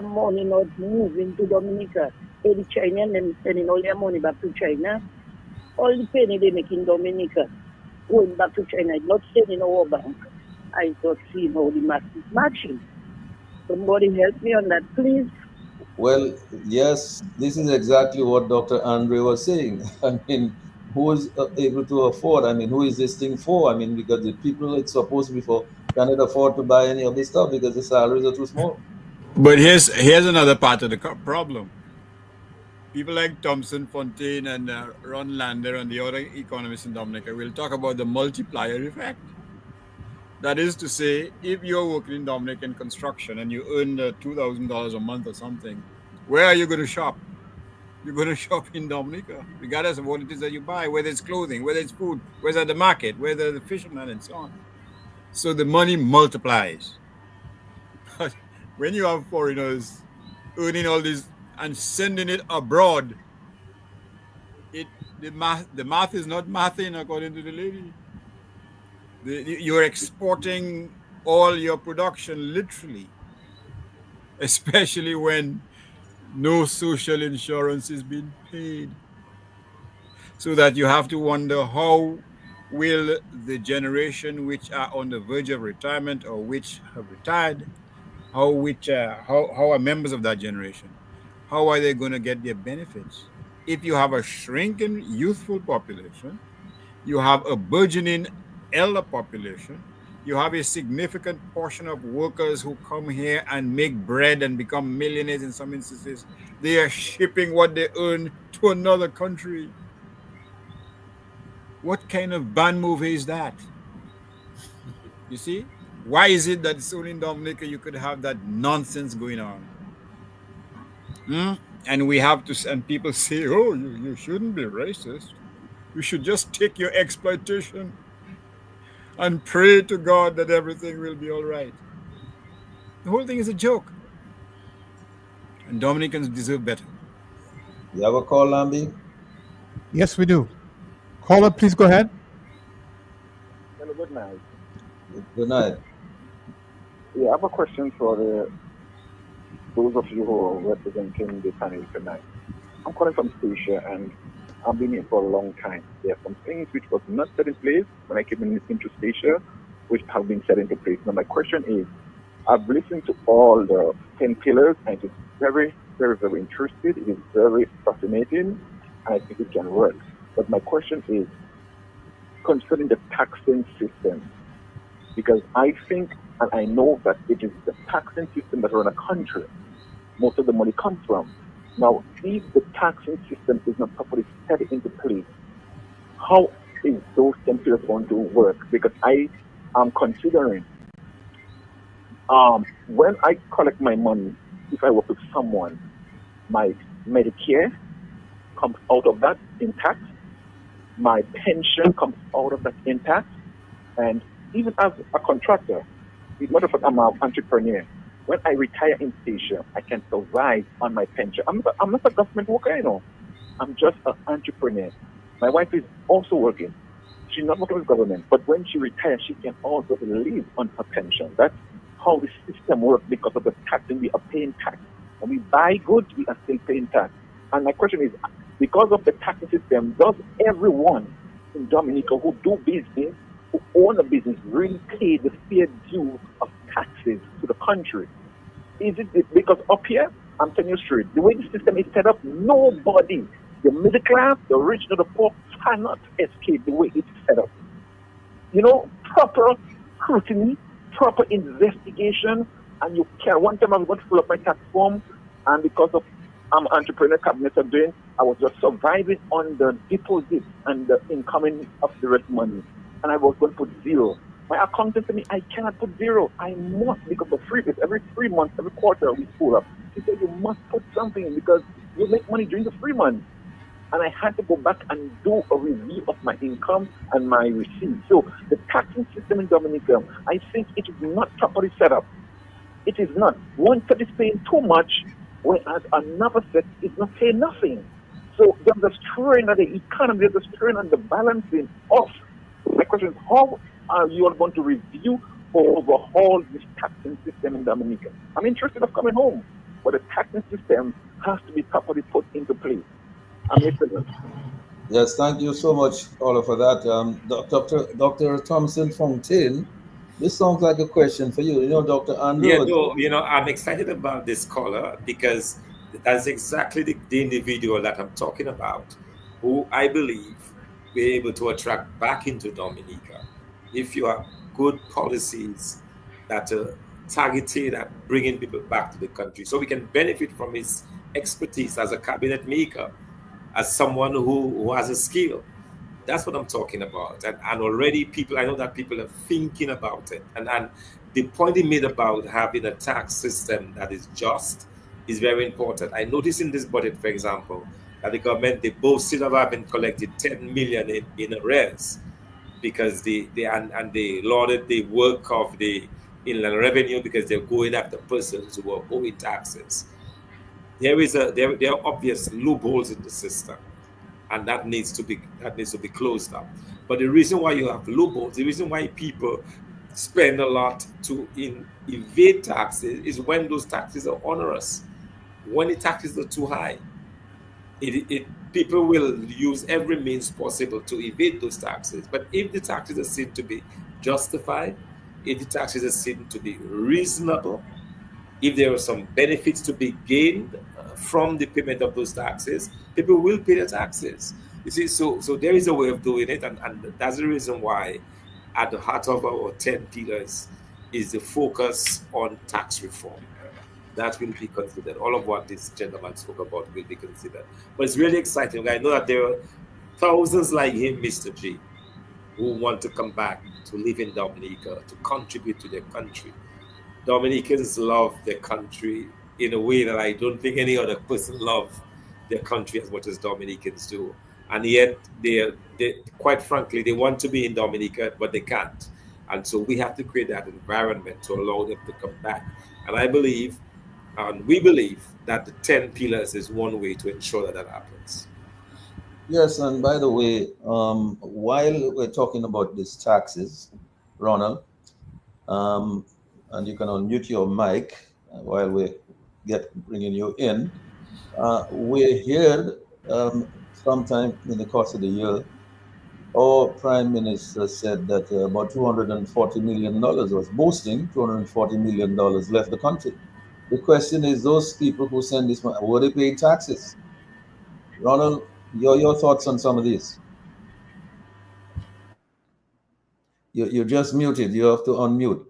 money not moving to Dominica, the Chinese them sending all their money back to China, all the penny they make in Dominica going back to China, not staying in our bank. I don't see how the math is matching. Somebody help me on that, please. Well, yes, this is exactly what Dr. Andre was saying. I mean, who is able to afford? I mean, who is this thing for? I mean, because the people it's supposed to be for cannot afford to buy any of this stuff because the salaries are too small. but here's another part of the problem. People like Thompson, Fontaine, and Ron Lander and the other economists in Dominica will talk about the multiplier effect. That is to say, if you're working in Dominican construction and you earn $2,000 a month or something, where are you going to shop? You're going to shop in Dominica, regardless of what it is that you buy, whether it's clothing, whether it's food, whether the market, whether the fisherman, and so on. So the money multiplies. But when you have foreigners earning all this and sending it abroad, the math is not mathing, according to the lady. You're exporting all your production literally, especially when no social insurance is being paid. So that you have to wonder, how will the generation which are on the verge of retirement or which have retired, how are members of that generation, how are they going to get their benefits? If you have a shrinking youthful population, you have a burgeoning elder population, you have a significant portion of workers who come here and make bread and become millionaires in some instances. They are shipping what they earn to another country. What kind of band movie is that? You see? Why is it that it's only in Dominica you could have that nonsense going on? And we have to, and people say, oh, you shouldn't be racist. You should just take your exploitation and pray to God that everything will be all right. The whole thing is a joke. And Dominicans deserve better. You have a call, Lambi? Yes, we do. Caller, please go ahead. Hello, good night. Good night. Yeah, I have a question for those of you who are representing the panel tonight. I'm calling from Stacia, and I've been here for a long time. There are some things which was not set in place when I came in listening to Stacia, which have been set into place. Now, my question is, I've listened to all the 10 pillars, and it's very, very, very interesting. It is very fascinating, and I think it can work. But my question is, concerning the taxing system, because I think and I know that it is the taxing system that run a country. Most of the money comes from. Now, if the taxing system is not properly set into place, how is those 10 pillars going to work? Because I am considering when I collect my money, if I work with someone, my Medicare comes out of that intact, my pension comes out of that intact, and even as a contractor, as a matter of fact, I'm an entrepreneur. When I retire in Stacia, I can survive on my pension. I'm not a government worker, you know. I'm just an entrepreneur. My wife is also working. She's not working with government, but when she retires, she can also live on her pension. That's how the system works because of the taxing. We are paying tax. When we buy goods, we are still paying tax. And my question is, because of the taxing system, does everyone in Dominica who do business, who own a business, really pay the fair due of taxes to the country? Is it because up here, I'm telling you straight, the way the system is set up, nobody, the middle class, the rich, or the poor, cannot escape the way it's set up. You know, proper scrutiny, proper investigation, and you can. One time I was going to fill up my tax form, and because of I'm an entrepreneur cabinet I'm doing, I was just surviving on the deposits and the incoming of the rest money. And I was going to put zero. My accountant told me I cannot put zero. I must, because of free bits. Every 3 months, every quarter we pull up. She said you must put something in because you make money during the 3 months. And I had to go back and do a review of my income and my receipts. So the taxing system in Dominica, I think it is not properly set up. It is not. One set is paying too much, whereas another set is not paying nothing. So there's a strain on the economy, there's a strain on the balancing off. My question is, how are you all going to review or overhaul this taxing system in Dominica? I'm interested in coming home, but the taxing system has to be properly put into place. I'm listening. Yes, thank you so much, Ola, for that. Dr. Thompson Fontaine, this sounds like a question for you. You know, Dr. Andrew. Yeah, no, I'm excited about this caller because that's exactly the individual that I'm talking about, who I believe we're able to attract back into Dominica if you have good policies that are targeted at bringing people back to the country, so we can benefit from his expertise as a cabinet maker, as someone who has a skill. That's what I'm talking about. And already I know that people are thinking about it. And the point he made about having a tax system that is just is very important. I noticed in this budget, for example, that the government, they boasted of having collected 10 million in arrears because they lauded the work of the Inland Revenue because they're going after persons who are owing taxes. There are obvious loopholes in the system, and that needs to be closed up. But the reason why you have loopholes, the reason why people spend a lot to evade taxes is when those taxes are onerous. When the taxes are too high, people will use every means possible to evade those taxes. But if the taxes are seen to be justified, if the taxes are seen to be reasonable, if there are some benefits to be gained from the payment of those taxes, people will pay the taxes. You see, so there is a way of doing it, and that's the reason why at the heart of our 10 pillars is the focus on tax reform. That will be considered. All of what this gentleman spoke about will be considered. But it's really exciting. I know that there are thousands like him, Mr. G, who want to come back to live in Dominica, to contribute to their country. Dominicans love their country in a way that I don't think any other person love their country as much as Dominicans do. And yet, they quite frankly, they want to be in Dominica, but they can't. And so we have to create that environment to allow them to come back. And I believe, and we believe, that the 10 pillars is one way to ensure that that happens. Yes, and by the way, while we're talking about these taxes, Ronald, and you can unmute your mic while we get bringing you in. We heard sometime in the course of the year, our Prime Minister said that about $240 million was boasting $240 million left the country. The question is, those people who send this money, were they paying taxes? Ronald, your thoughts on some of this? You're just muted. You have to unmute.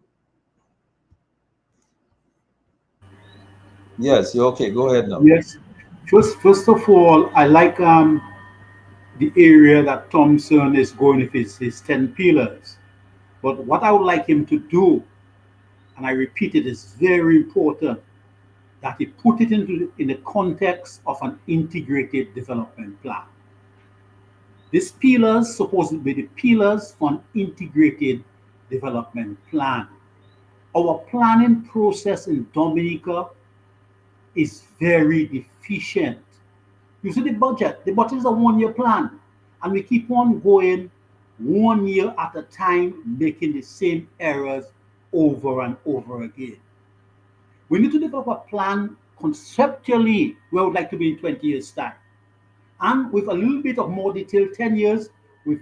Yes, you're okay. Go ahead now. Yes. First of all, I like the area that Thompson is going with his 10 pillars. But what I would like him to do, and I repeat it, is very important that he put it in the context of an integrated development plan. These pillars supposed to be the pillars for an integrated development plan. Our planning process in Dominica is very deficient. You see the budget is a 1-year plan, and we keep on going 1 year at a time, making the same errors over and over again. We need to develop a plan conceptually where we would like to be in 20 years' time. And with a little bit of more detail, 10 years, with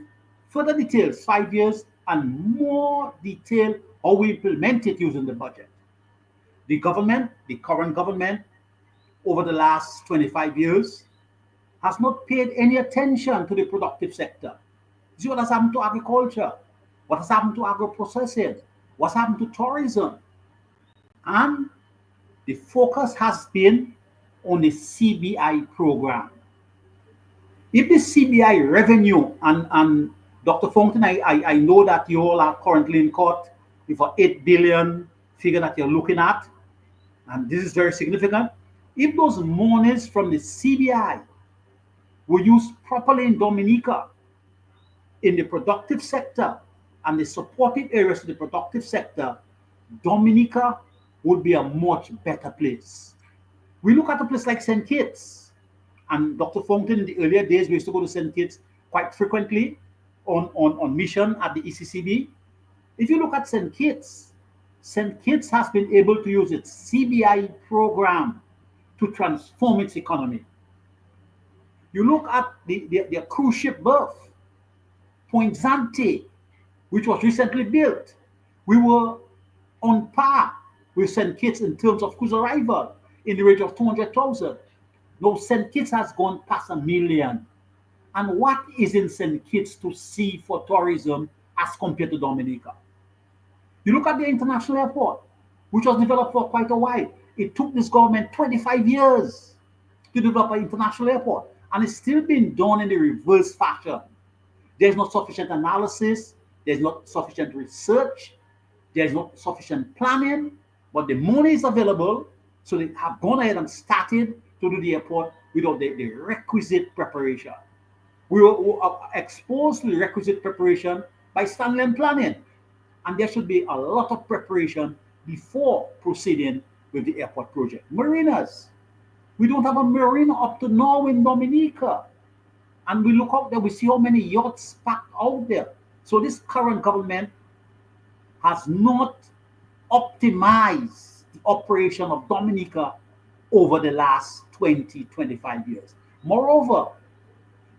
further details, 5 years, and more detail how we implement it using the budget. The government, the current government, over the last 25 years, has not paid any attention to the productive sector. See what has happened to agriculture, what has happened to agro-processing, what's happened to tourism. And the focus has been on the CBI program. If the CBI revenue, and Dr. Fountain, I know that you all are currently in court with an 8 billion figure that you're looking at, and this is very significant. If those monies from the CBI were used properly in Dominica, in the productive sector and the supportive areas of the productive sector, Dominica would be a much better place. We look at a place like St. Kitts, and Dr. Fountain, in the earlier days, we used to go to St. Kitts quite frequently on mission at the ECCB. If you look at St. Kitts has been able to use its CBI program to transform its economy. You look at the cruise ship berth, Point Zante, which was recently built. We were on par with St. Kitts in terms of cruise arrival in the range of 200,000. Now St. Kitts has gone past 1 million. And what is in St. Kitts to see for tourism as compared to Dominica? You look at the international airport, which was developed for quite a while. It took this government 25 years to develop an international airport, and it's still being done in the reverse fashion. There's not sufficient analysis, there's not sufficient research, there's not sufficient planning, but the money is available, so they have gone ahead and started to do the airport without the requisite preparation. We were exposed to the requisite preparation by Stanley planning, and there should be a lot of preparation before proceeding with the airport project. Marinas. We don't have a marina up to now in Dominica. And we look out there, we see how many yachts packed out there. So this current government has not optimized the operation of Dominica over the last 20, 25 years. Moreover,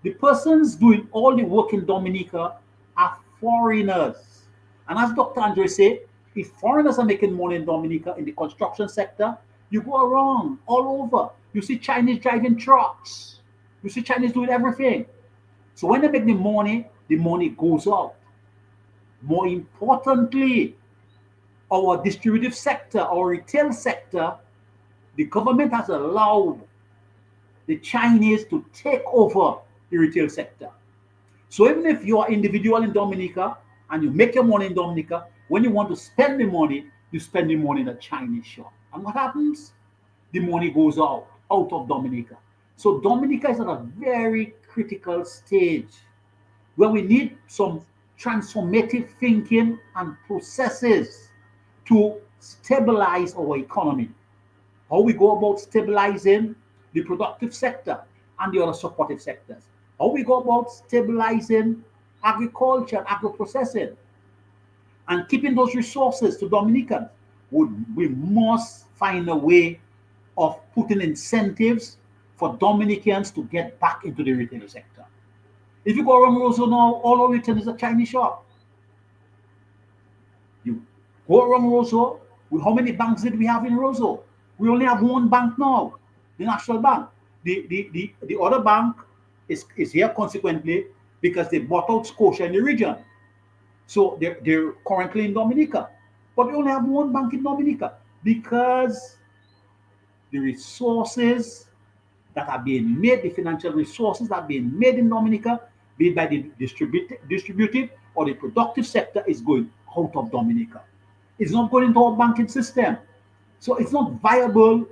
the persons doing all the work in Dominica are foreigners. And as Dr. Andre said, if foreigners are making money in Dominica in the construction sector, you go around all over. You see Chinese driving trucks. You see Chinese doing everything. So when they make the money goes out. More importantly, our distributive sector, our retail sector, the government has allowed the Chinese to take over the retail sector. So even if you are individual in Dominica and you make your money in Dominica, when you want to spend the money, you spend the money in a Chinese shop. And what happens? The money goes out of Dominica. So Dominica is at a very critical stage where we need some transformative thinking and processes to stabilize our economy. How we go about stabilizing the productive sector and the other supportive sectors. How we go about stabilizing agriculture and agro-processing and keeping those resources to Dominicans. We must find a way of putting incentives for Dominicans to get back into the retail sector. If you go around Roseau now, all over retail is a Chinese shop. You go around Roseau, how many banks did we have in Roseau? We only have one bank now, the National Bank. The other bank is here consequently because they bought out Scotia in the region. So they're currently in Dominica. But we only have one bank in Dominica because the resources that are being made, the financial resources that are being made in Dominica, be it by the distributive or the productive sector, is going out of Dominica. It's not going into our banking system. So it's not viable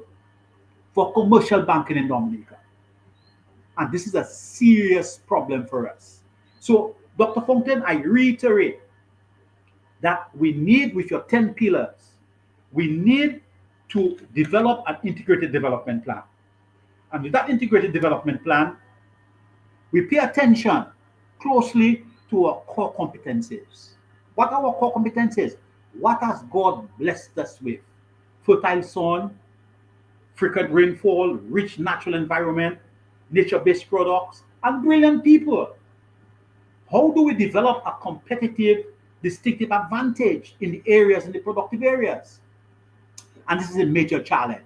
for commercial banking in Dominica. And this is a serious problem for us. So, Dr. Fontaine, I reiterate that we need, with your 10 pillars, we need to develop an integrated development plan. And with that integrated development plan, we pay attention closely to our core competencies. What are our core competencies? What has God blessed us with? Fertile soil, frequent rainfall, rich natural environment, nature-based products, and brilliant people. How do we develop a competitive, distinctive advantage in the areas, in the productive areas? And this is a major challenge.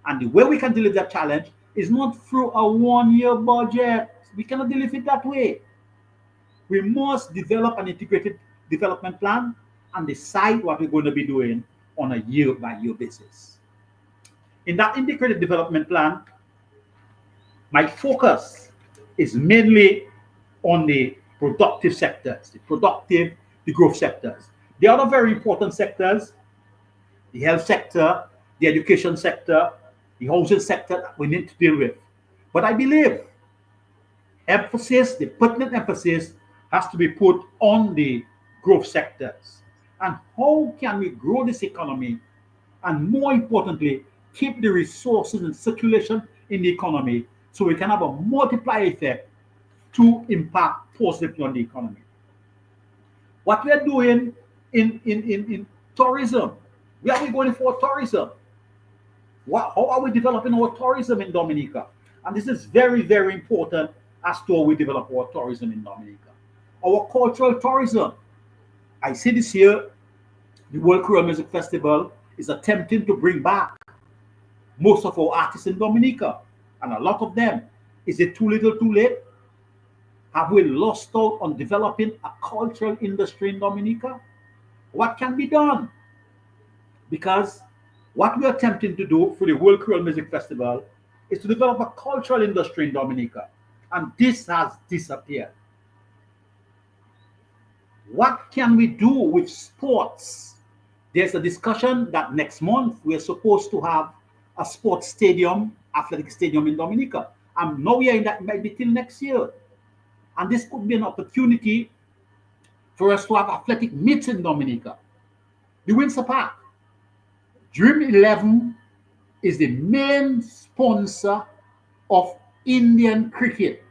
And the way we can deal with that challenge is not through a one-year budget. We cannot deal with it that way. We must develop an integrated development plan and decide what we're going to be doing on a year-by-year basis. In that integrated development plan, my focus is mainly on the productive sectors, the growth sectors. The other very important sectors, the health sector, the education sector, the housing sector, that we need to deal with. But I believe the pertinent emphasis has to be put on the growth sectors. And how can we grow this economy? And more importantly, keep the resources in circulation in the economy so we can have a multiplier effect to impact positively on the economy. What we are doing in tourism, where are we going for tourism? How are we developing our tourism in Dominica? And this is very, very important as to how we develop our tourism in Dominica. Our cultural tourism. I see this year, the World Creole Music Festival is attempting to bring back most of our artists in Dominica, and a lot of them. Is it too little, too late? Have we lost out on developing a cultural industry in Dominica? What can be done? Because what we are attempting to do for the World Creole Music Festival is to develop a cultural industry in Dominica, and this has disappeared. What can we do with sports? There's a discussion that next month we're supposed to have a sports stadium, athletic stadium in Dominica. And now we are in that, might be till next year. And this could be an opportunity for us to have athletic meets in Dominica. The Windsor Park. Dream 11 is the main sponsor of Indian cricket.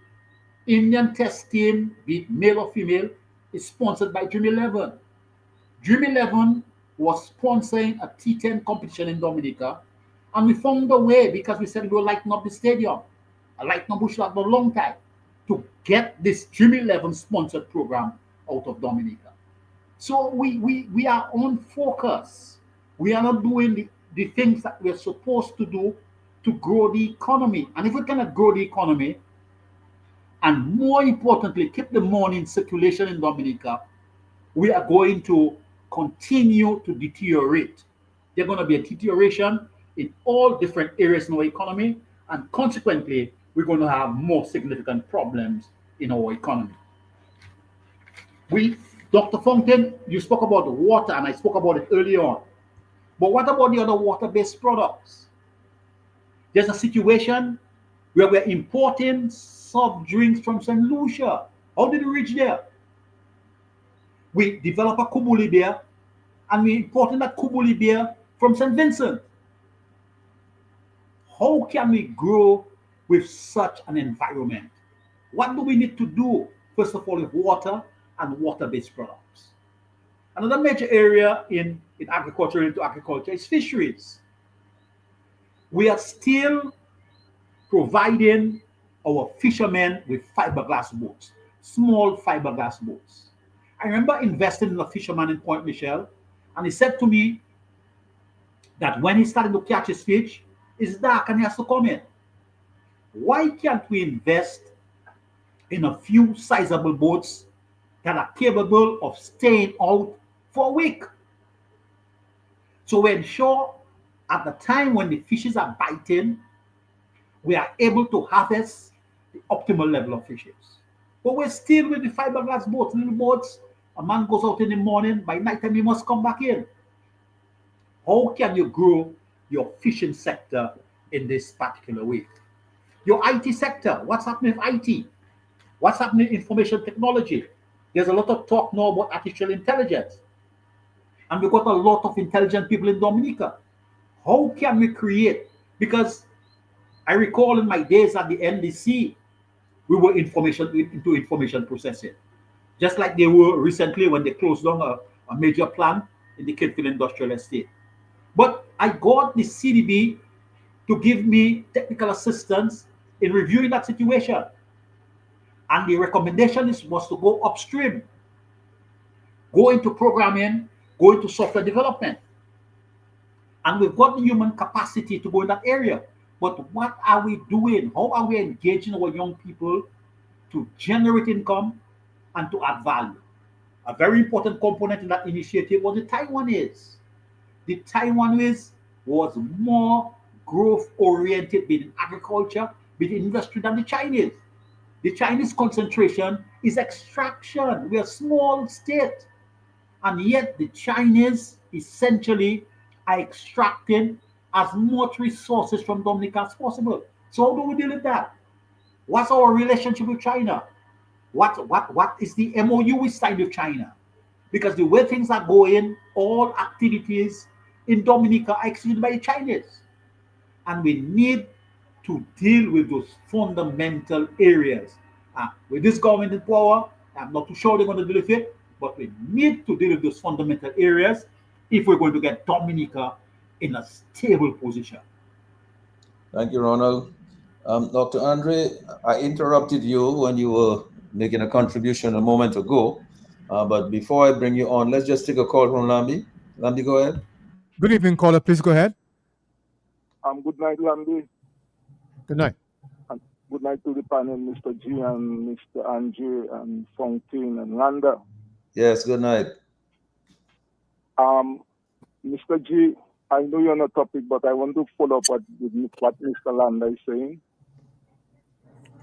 Indian test team, be it male or female, is sponsored by Dream 11. Dream 11 was sponsoring a T10 competition in Dominica, and we found a way, because we said we were lighting up the stadium. I lighten up Bush for a long time to get this Dream 11 sponsored program out of Dominica. So we are on focus. We are not doing the things that we're supposed to do to grow the economy. And if we cannot grow the economy, and more importantly, keep the money in circulation in Dominica, we are going to continue to deteriorate. There's going to be a deterioration in all different areas in our economy, and consequently, we're going to have more significant problems in our economy. Dr. Fountain, you spoke about water, and I spoke about it earlier on. But what about the other water-based products? There's a situation where we're importing soft drinks from St. Lucia. How did we reach there? We develop a Kubuli beer, and we importing that Kubuli beer from St. Vincent. How can we grow with such an environment? What do we need to do, first of all, with water and water-based products? Another major area in agriculture, into agriculture, is fisheries. We are still providing our fishermen with fiberglass boats, small fiberglass boats. I remember investing in a fisherman in Point Michel, and he said to me that when he started to catch his fish, it's dark and he has to come in. Why can't we invest in a few sizable boats that are capable of staying out for a week? So we ensure at the time when the fishes are biting, we are able to harvest the optimal level of fishes. But we're still with the fiberglass boats, little boats. A man goes out in the morning, by night time he must come back in. How can you grow your fishing sector in this particular way? Your IT sector, what's happening with IT? What's happening in information technology? There's a lot of talk now about artificial intelligence. And we've got a lot of intelligent people in Dominica. How can we create? Because I recall in my days at the NDC, we were into information processing. Just like they were recently when they closed down a major plant in the Kidfield Industrial Estate. But I got the CDB to give me technical assistance in reviewing that situation. And the recommendation was to go upstream, go into programming, go into software development. And we've got the human capacity to go in that area. But what are we doing? How are we engaging our young people to generate income and to add value? A very important component in that initiative was the Taiwanese. The Taiwanese was more growth-oriented, be it in agriculture, be it in industry, than the Chinese. The Chinese concentration is extraction. We are a small state. And yet the Chinese essentially are extracting as much resources from Dominica as possible. So how do we deal with that? What's our relationship with China? What is the MOU we signed with China? Because the way things are going, all activities in Dominica are executed by the Chinese. And we need to deal with those fundamental areas. With this government in power, I'm not too sure they're going to deal with it, but we need to deal with those fundamental areas if we're going to get Dominica in a stable position. Thank you, Ronald. Dr. Andre, I interrupted you when you were making a contribution a moment ago. But before I bring you on, let's just take a call from Lambi. Lambi, go ahead. Good evening, caller. Please go ahead. Good night, Lambi. Good night. And good night to the panel, Mr. G and Mr. Andre and Fontaine and Landa. Yes, good night. Mr. G, I know you're on a topic, but I want to follow up with what Mr. Landa is saying.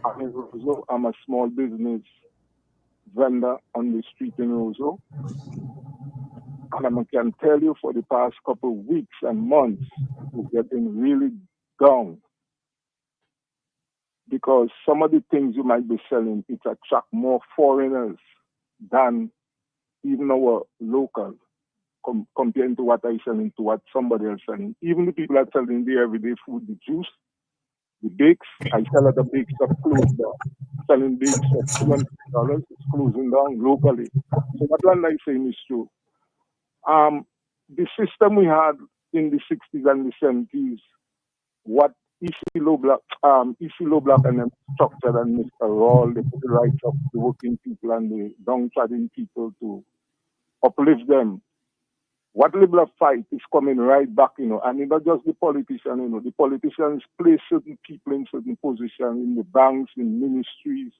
I'm a small business vendor on the street in Roseau. And I can tell you for the past couple of weeks and months, we're getting really down. Because some of the things you might be selling, it attract more foreigners than even our local, comparing to what I'm selling to what somebody else selling. Even the people that selling the everyday food, the juice, the bakes, I sell at the bakes shop closed down. Selling bakes for $200, it's closing down locally. So what I'm saying is true. The system we had in the 60s and the 70s, what EC Low Block and them structured and Mr. Rawl, they put the rights of the working people and the downtrodden people to uplift them. What Liberal fight is coming right back, and it's not just the politician, the politicians place certain people in certain positions in the banks, in ministries,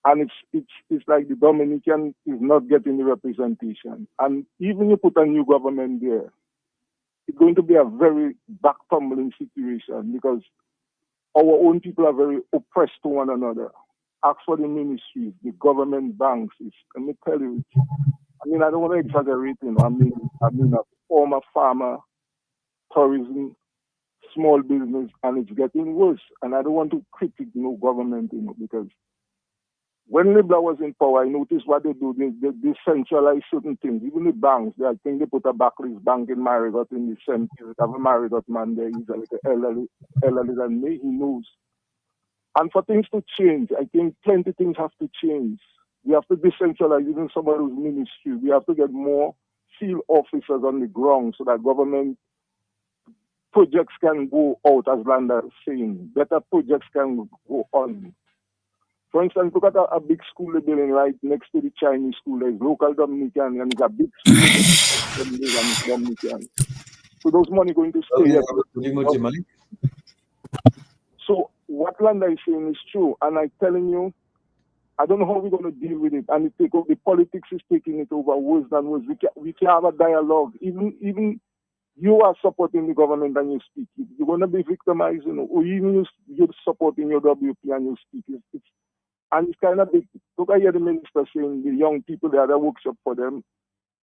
and it's like the Dominican is not getting the representation. And even you put a new government there, it's going to be a very back-tumbling situation because our own people are very oppressed to one another. ask for the ministries, the government banks. Let me tell you, I mean, I don't want to exaggerate, you know. I mean, a former farmer, tourism, small business, and it's getting worse. And I don't want to critique no government, you know, because when Libra was in power, I noticed what they do. They decentralize certain things. Even the banks, I think they put a Barclays Bank in Marigot in the center. They have a Marigot man there. He's a little elderly than me. He knows. And for things to change, I think plenty of things have to change. We have to decentralize even some of those ministries. We have to get more field officers on the ground so that government projects can go out, as Landa is saying. Better projects can go on. For instance, look at a big school they're building right next to the Chinese school. There's local Dominican and it's a big school. Dominican. So those money going to stay there. So what Landa is saying is true. And I'm telling you, I don't know how we're going to deal with it. And the politics is taking it over worse than worse. We can have a dialogue. Even you are supporting the government and you speak. You're going to be victimized, you know, or even you're supporting your WP and you speak. And it's kind of big. Look, I hear the minister saying the young people, they had a workshop for them.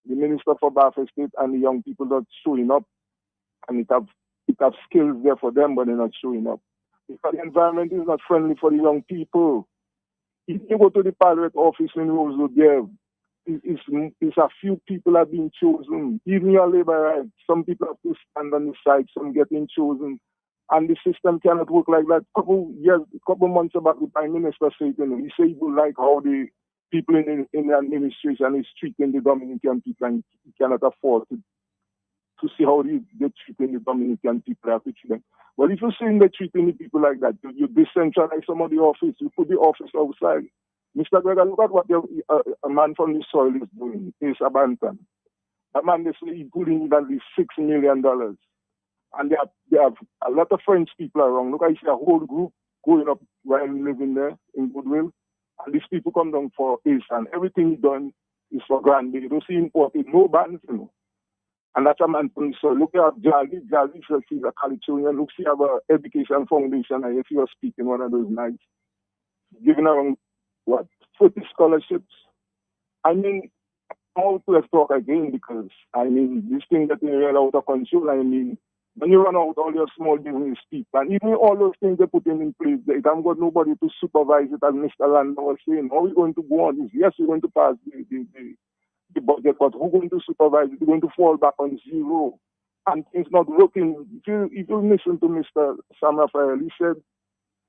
The minister for Bafa State and the young people not showing up. And it have skills there for them, but they're not showing up. Because the environment is not friendly for the young people. If you go to the Parliament office in Rosewood, there, it's a few people have been chosen. Even your labor rights, some people have to stand on the side, some getting chosen. And the system cannot work like that. Couple months back, the Prime Minister said, you know, he said he would like how the people in the administration is treating the Dominican people, and he cannot afford to see how they're treating the Dominican people. Have to treat them. Well, if you're saying they're treating the people like that, you decentralize some of the office, you put the office outside. Mr. Gregor, look at what a man from the soil is doing. He's Abanton. A man, they say he put in at least $6 million. And they have a lot of French people around. Look, I see a whole group going up while living there in Goodwill. And these people come down for Ace, and everything he done is for Grand Bay. You don't see imported, no bans, you know. And that's a man from the soil. Look at Jali is a Californian. Look, see, have an education foundation. And if you are speaking one of those nights, giving around, 40 scholarships. I mean, how to talk again, because, I mean, this thing getting real out of control. I mean, when you run out all your small business people, and even all those things they put in place, they haven't got nobody to supervise it, as Mr. Landa was saying. How are we going to go on this? Yes, we're going to pass the budget, but who's going to supervise it? We're going to fall back on zero. And it's not working. If you listen to Mr. Sam Raphael, he said,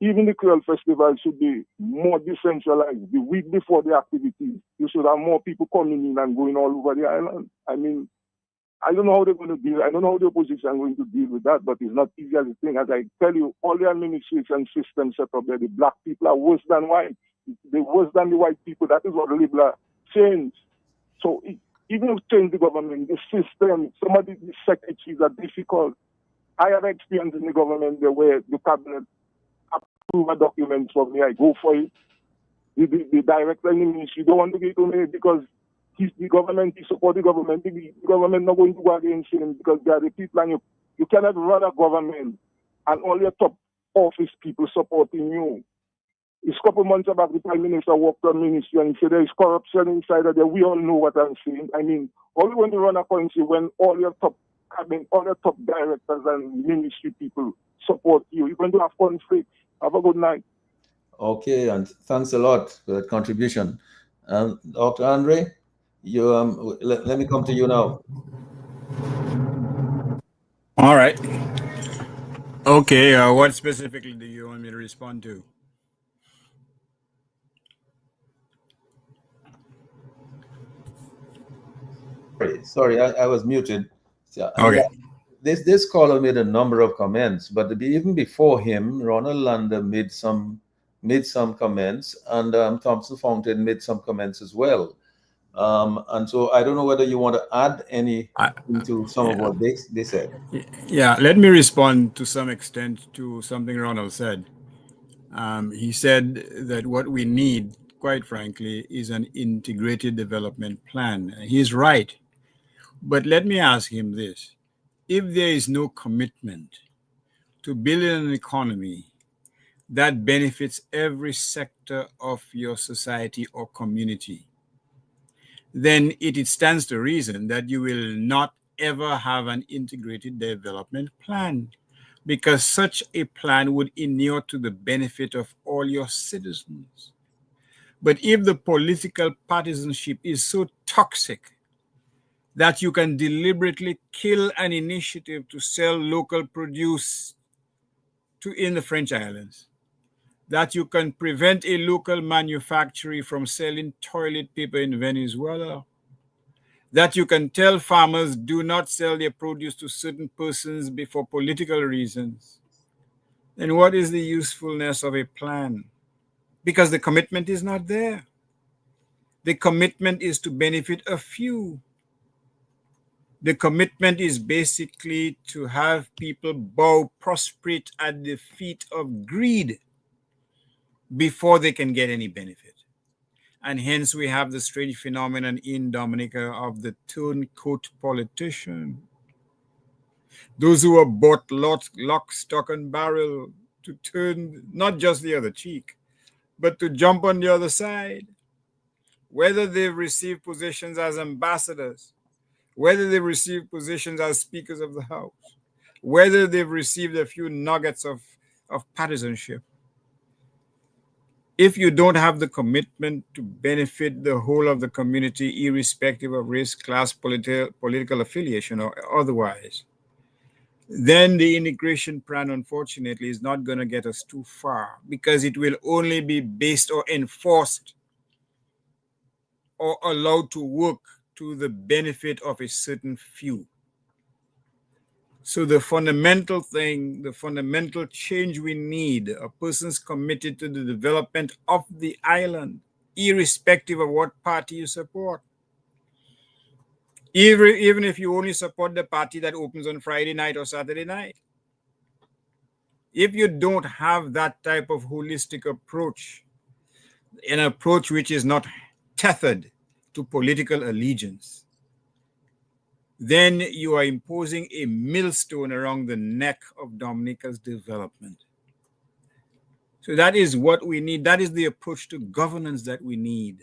even the Creole Festival should be more decentralized. The week before the activities, you should have more people coming in and going all over the island. I mean, I don't know how they're going to deal. I don't know how the opposition are going to deal with that, but it's not easy as a thing. As I tell you, all the administration systems set up there, the black people are worse than white. They're worse than the white people. That is what the Liberal changed. So even if you change the government, the system, some of the secretaries are difficult. I have experience in the government there where the cabinet approve a document for me, I go for it. The director in the ministry don't want to give to me because he's the government, he support the government. The government not going to go against him because they are the people, and you cannot run a government and all your top office people supporting you. It's a couple months back, the Prime Minister walked on ministry and he said there is corruption inside of there. We all know what I'm saying. I mean, how are you going to run a country when all your top directors and ministry people support you? You're going to have conflicts. Have a good night. Okay, and thanks a lot for that contribution. Dr. Andre, you let me come to you now. All right. Okay, what specifically do you want me to respond to? Sorry, I was muted. Okay. This caller made a number of comments, but even before him, Ronald Landa made some comments, and Thompson Fountain made some comments as well. And so I don't know whether you want to add any to some of what they said. Yeah, let me respond to some extent to something Ronald said. He said that what we need, quite frankly, is an integrated development plan. He's right. But let me ask him this. If there is no commitment to building an economy that benefits every sector of your society or community, then it stands to reason that you will not ever have an integrated development plan, because such a plan would inure to the benefit of all your citizens. But if the political partisanship is so toxic that you can deliberately kill an initiative to sell local produce in the French Islands, that you can prevent a local manufacturer from selling toilet paper in Venezuela, that you can tell farmers do not sell their produce to certain persons for political reasons, then what is the usefulness of a plan? Because the commitment is not there. The commitment is to benefit a few. The commitment is basically to have people bow prostrate at the feet of greed before they can get any benefit. And hence we have the strange phenomenon in Dominica of the turncoat politician. Those who are bought lock, stock, and barrel to turn not just the other cheek, but to jump on the other side. Whether they've received positions as ambassadors, whether they've received positions as speakers of the House, whether they've received a few nuggets of partisanship. If you don't have the commitment to benefit the whole of the community, irrespective of race, class, political affiliation, or otherwise, then the integration plan, unfortunately, is not going to get us too far, because it will only be based or enforced or allowed to work to the benefit of a certain few. So the fundamental thing, the fundamental change we need are persons committed to the development of the island, irrespective of what party you support. Even if you only support the party that opens on Friday night or Saturday night. If you don't have that type of holistic approach, an approach which is not tethered to political allegiance, then you are imposing a millstone around the neck of Dominica's development. So that is what we need. That is the approach to governance that we need.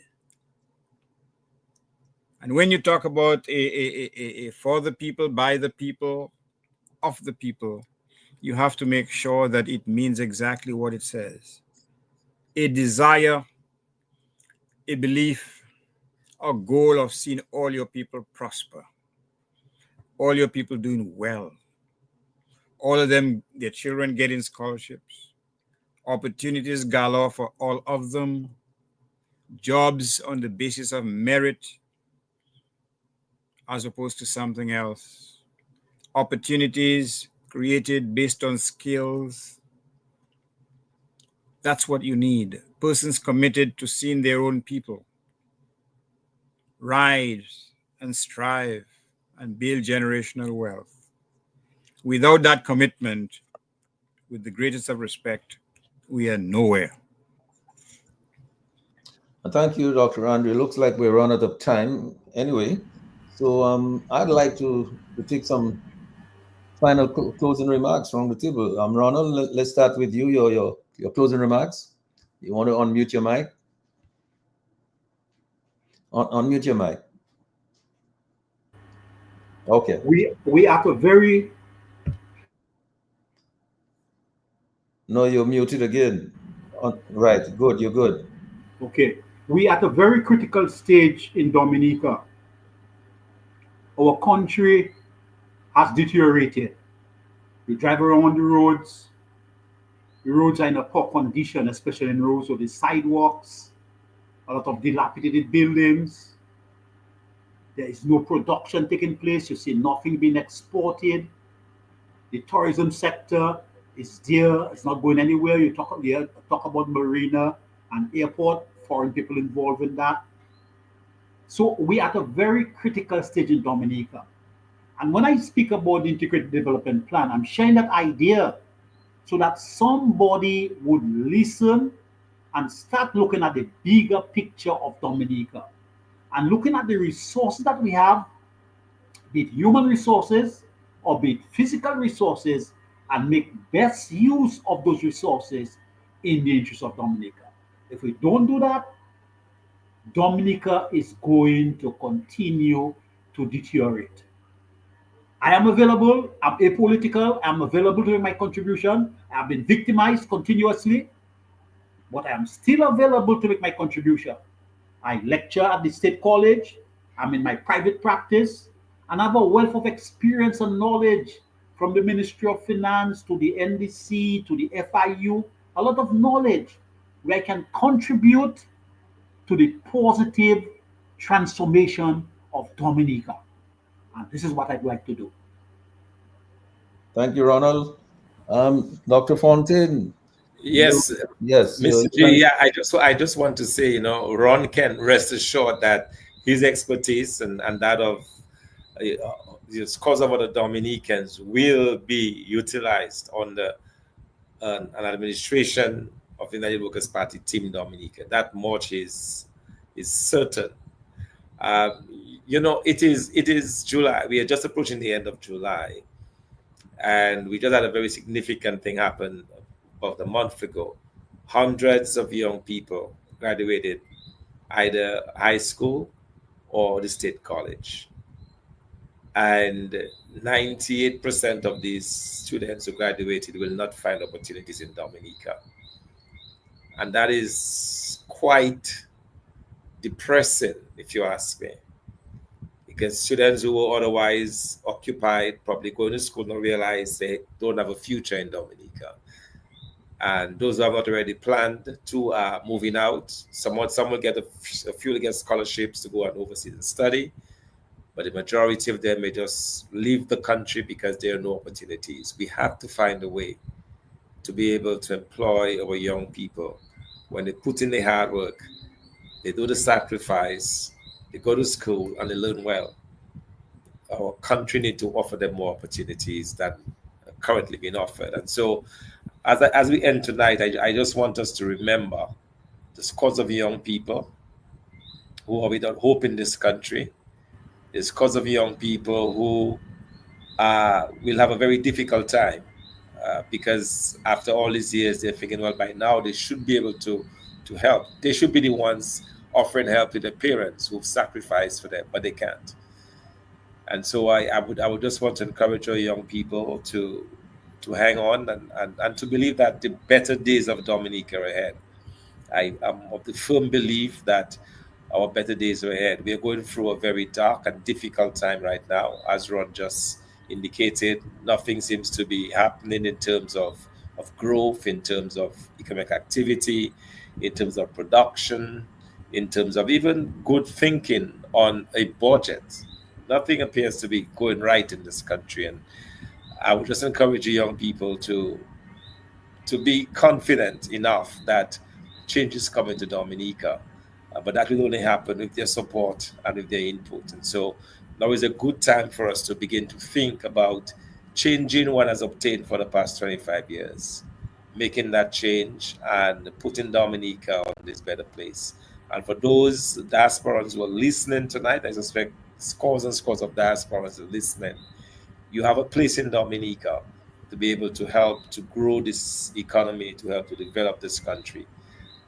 And when you talk about a for the people, by the people, of the people, you have to make sure that it means exactly what it says. A desire, a belief, a goal of seeing all your people prosper, all your people doing well, all of them, their children getting scholarships, opportunities galore for all of them, jobs on the basis of merit as opposed to something else, opportunities created based on skills. That's what you need. Persons committed to seeing their own people rise and strive and build generational wealth. Without that commitment, with the greatest of respect, we are nowhere. Thank you, Dr. Andre. Looks like we're run out of time anyway. So I'd like to take some final closing remarks from the table. Ronald, let's start with you, your closing remarks. You want to unmute your mic? Unmute your mic. Okay. We at a very... No, you're muted again. Right, good, you're good. Okay. We at a very critical stage in Dominica. Our country has deteriorated. We drive around the roads are in a poor condition, especially in roads with the sidewalks, a lot of dilapidated buildings. There is no production taking place. You see nothing being exported. The tourism sector is there. It's not going anywhere. You talk about marina and airport, foreign people involved in that. So we are at a very critical stage in Dominica. And when I speak about the integrated development plan, I'm sharing that idea so that somebody would listen and start looking at the bigger picture of Dominica and looking at the resources that we have, be it human resources or be it physical resources, and make best use of those resources in the interest of Dominica. If we don't do that, Dominica is going to continue to deteriorate. I am available. I'm apolitical. I'm available to make my contribution. I've been victimized continuously, but I am still available to make my contribution. I lecture at the State College. I'm in my private practice, and I have a wealth of experience and knowledge from the Ministry of Finance to the NDC to the FIU, a lot of knowledge where I can contribute to the positive transformation of Dominica. And this is what I'd like to do. Thank you, Ronald. Dr. Fontaine. Yes, yes, Mr. G. Yeah, I just want to say, Ron can rest assured that his expertise and that of the cause of other Dominicans will be utilized under an administration of the United Workers' Party Team Dominica. That much is certain. It is July. We are just approaching the end of July, and we just had a very significant thing happen about a month ago. Hundreds of young people graduated either high school or the state college. And 98% of these students who graduated will not find opportunities in Dominica. And that is quite depressing, if you ask me. Because students who were otherwise occupied, probably going to school, don't realize they don't have a future in Dominica. And those who have not already planned to are moving out. Some will get a few will get scholarships to go on overseas and study, but the majority of them may just leave the country because there are no opportunities. We have to find a way to be able to employ our young people. When they put in the hard work, they do the sacrifice, they go to school and they learn well. Our country needs to offer them more opportunities than are currently being offered. And so as we end tonight, I just want us to remember the scores of young people who are without hope in this country. The scores of young people who will have a very difficult time because after all these years, they're thinking, well, by now they should be able to help. They should be the ones offering help to their parents who've sacrificed for them, but they can't. And so I would just want to encourage our young people to hang on and to believe that the better days of Dominica are ahead. I am of the firm belief that our better days are ahead. We are going through a very dark and difficult time right now. As Ron just indicated, nothing seems to be happening in terms of growth, in terms of economic activity, in terms of production, in terms of even good thinking on a budget. Nothing appears to be going right in this country. And I would just encourage you young people to be confident enough that change is coming to Dominica. But that will only happen with their support and with their input. And so now is a good time for us to begin to think about changing what has obtained for the past 25 years, making that change and putting Dominica on this better place. And for those diasporans who are listening tonight, I suspect scores and scores of diasporans are listening. You have a place in Dominica to be able to help to grow this economy, to help to develop this country.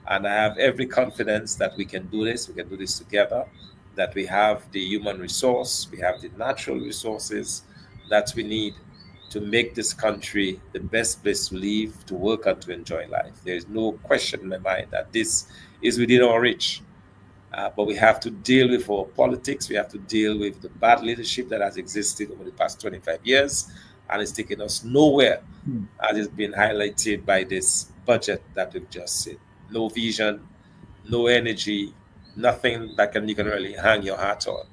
And I have every confidence that we can do this together, that we have the human resource, we have the natural resources that we need to make this country the best place to live, to work, and to enjoy life. There is no question in my mind that this is within our reach. But we have to deal with our politics. We have to deal with the bad leadership that has existed over the past 25 years, and it's taken us nowhere, as it's been highlighted by this budget that we've just seen. No vision, no energy, nothing that you can really hang your hat on.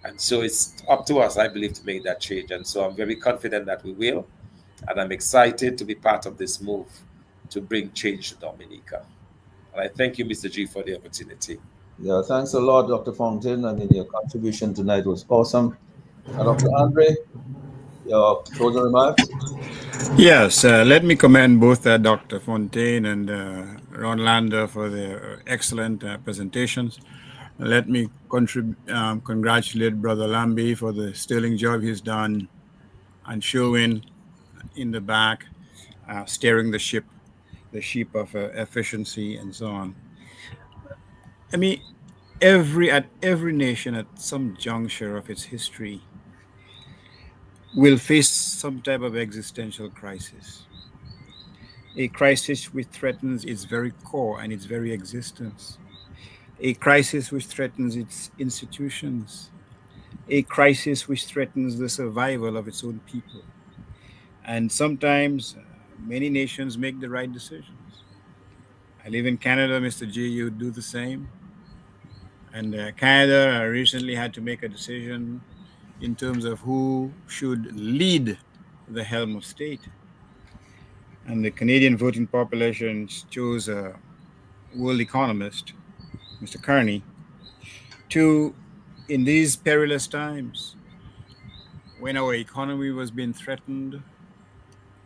And so it's up to us, I believe, to make that change. And so I'm very confident that we will. And I'm excited to be part of this move to bring change to Dominica. And I thank you, Mr. G, for the opportunity. Yeah, thanks a lot, Dr. Fontaine. I mean, your contribution tonight was awesome. Dr. Andre, your closing remarks? Yes, let me commend both Dr. Fontaine and Ron Lander for their excellent presentations. Let me congratulate Brother Lambie for the sterling job he's done, and Sherwin in the back, steering the ship. the sheep of efficiency and so on. I mean, every nation at some juncture of its history will face some type of existential crisis, a crisis which threatens its very core and its very existence, a crisis which threatens its institutions, a crisis which threatens the survival of its own people. And sometimes many nations make the right decisions. I live in Canada, Mr. G, you do the same. And Canada recently had to make a decision in terms of who should lead the helm of state. And the Canadian voting population chose a world economist, Mr. Carney, to, in these perilous times, when our economy was being threatened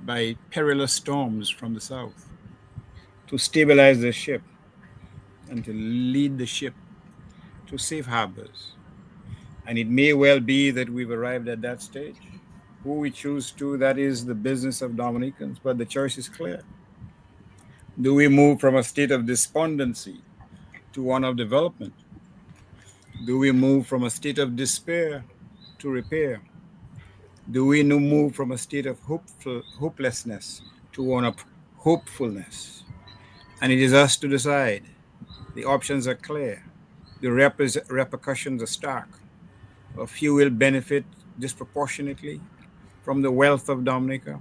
by perilous storms from the south, to stabilize the ship and to lead the ship to safe harbors. And it may well be that we've arrived at that stage. Who we choose to, that is the business of Dominicans, but the choice is clear. Do we move from a state of despondency to one of development? Do we move from a state of despair to repair? Do we move from a state of hopelessness to one of hopefulness? And it is us to decide. The options are clear. The repercussions are stark. A few will benefit disproportionately from the wealth of Dominica,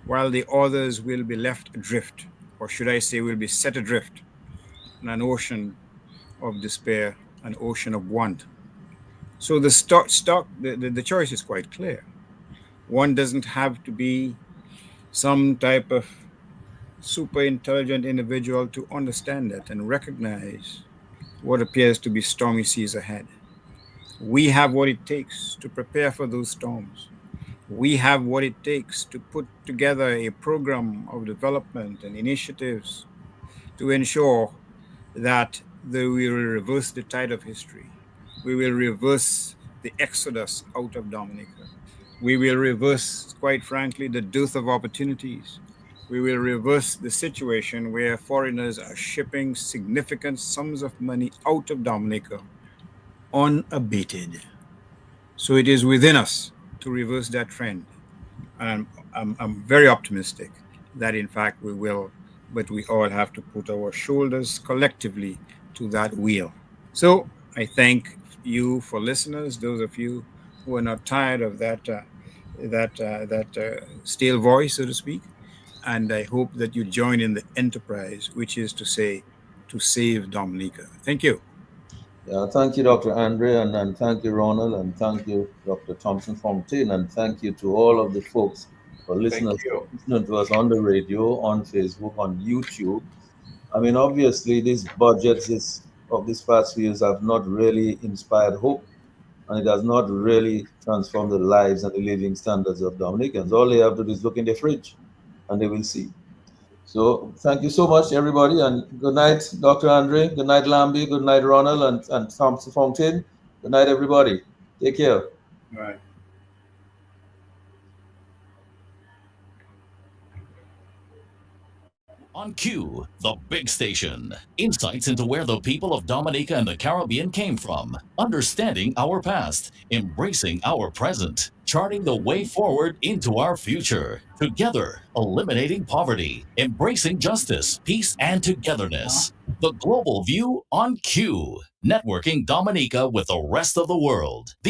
while the others will be left adrift, or should I say will be set adrift in an ocean of despair, an ocean of want. So the choice is quite clear. One doesn't have to be some type of super intelligent individual to understand that and recognize what appears to be stormy seas ahead. We have what it takes to prepare for those storms. We have what it takes to put together a program of development and initiatives to ensure that we will reverse the tide of history. We will reverse the exodus out of Dominica. We will reverse, quite frankly, the dearth of opportunities. We will reverse the situation where foreigners are shipping significant sums of money out of Dominica unabated. So it is within us to reverse that trend. And I'm very optimistic that in fact we will, but we all have to put our shoulders collectively to that wheel. So I thank you for listeners, those of you who are not tired of that stale voice, so to speak. And I hope that you join in the enterprise, which is to say, to save Dominica. Thank you. Yeah, thank you, Dr. Andre, and thank you, Ronald, and thank you, Dr. Thompson Fontaine, and thank you to all of the folks for listening to us on the radio, on Facebook, on YouTube. I mean, obviously, these budgets of these past few years have not really inspired hope, and it has not really transformed the lives and the living standards of Dominicans. All they have to do is look in the fridge, and they will see. So thank you so much, everybody, and good night, Dr. Andre. Good night, Lambie. Good night, Ronald and Thompson Fontaine. Good night, everybody. Take care. All right. On Q, the big station. Insights into where the people of Dominica and the Caribbean came from. Understanding our past. Embracing our present. Charting the way forward into our future. Together, eliminating poverty. Embracing justice, peace, and togetherness. The Global View on Q. Networking Dominica with the rest of the world.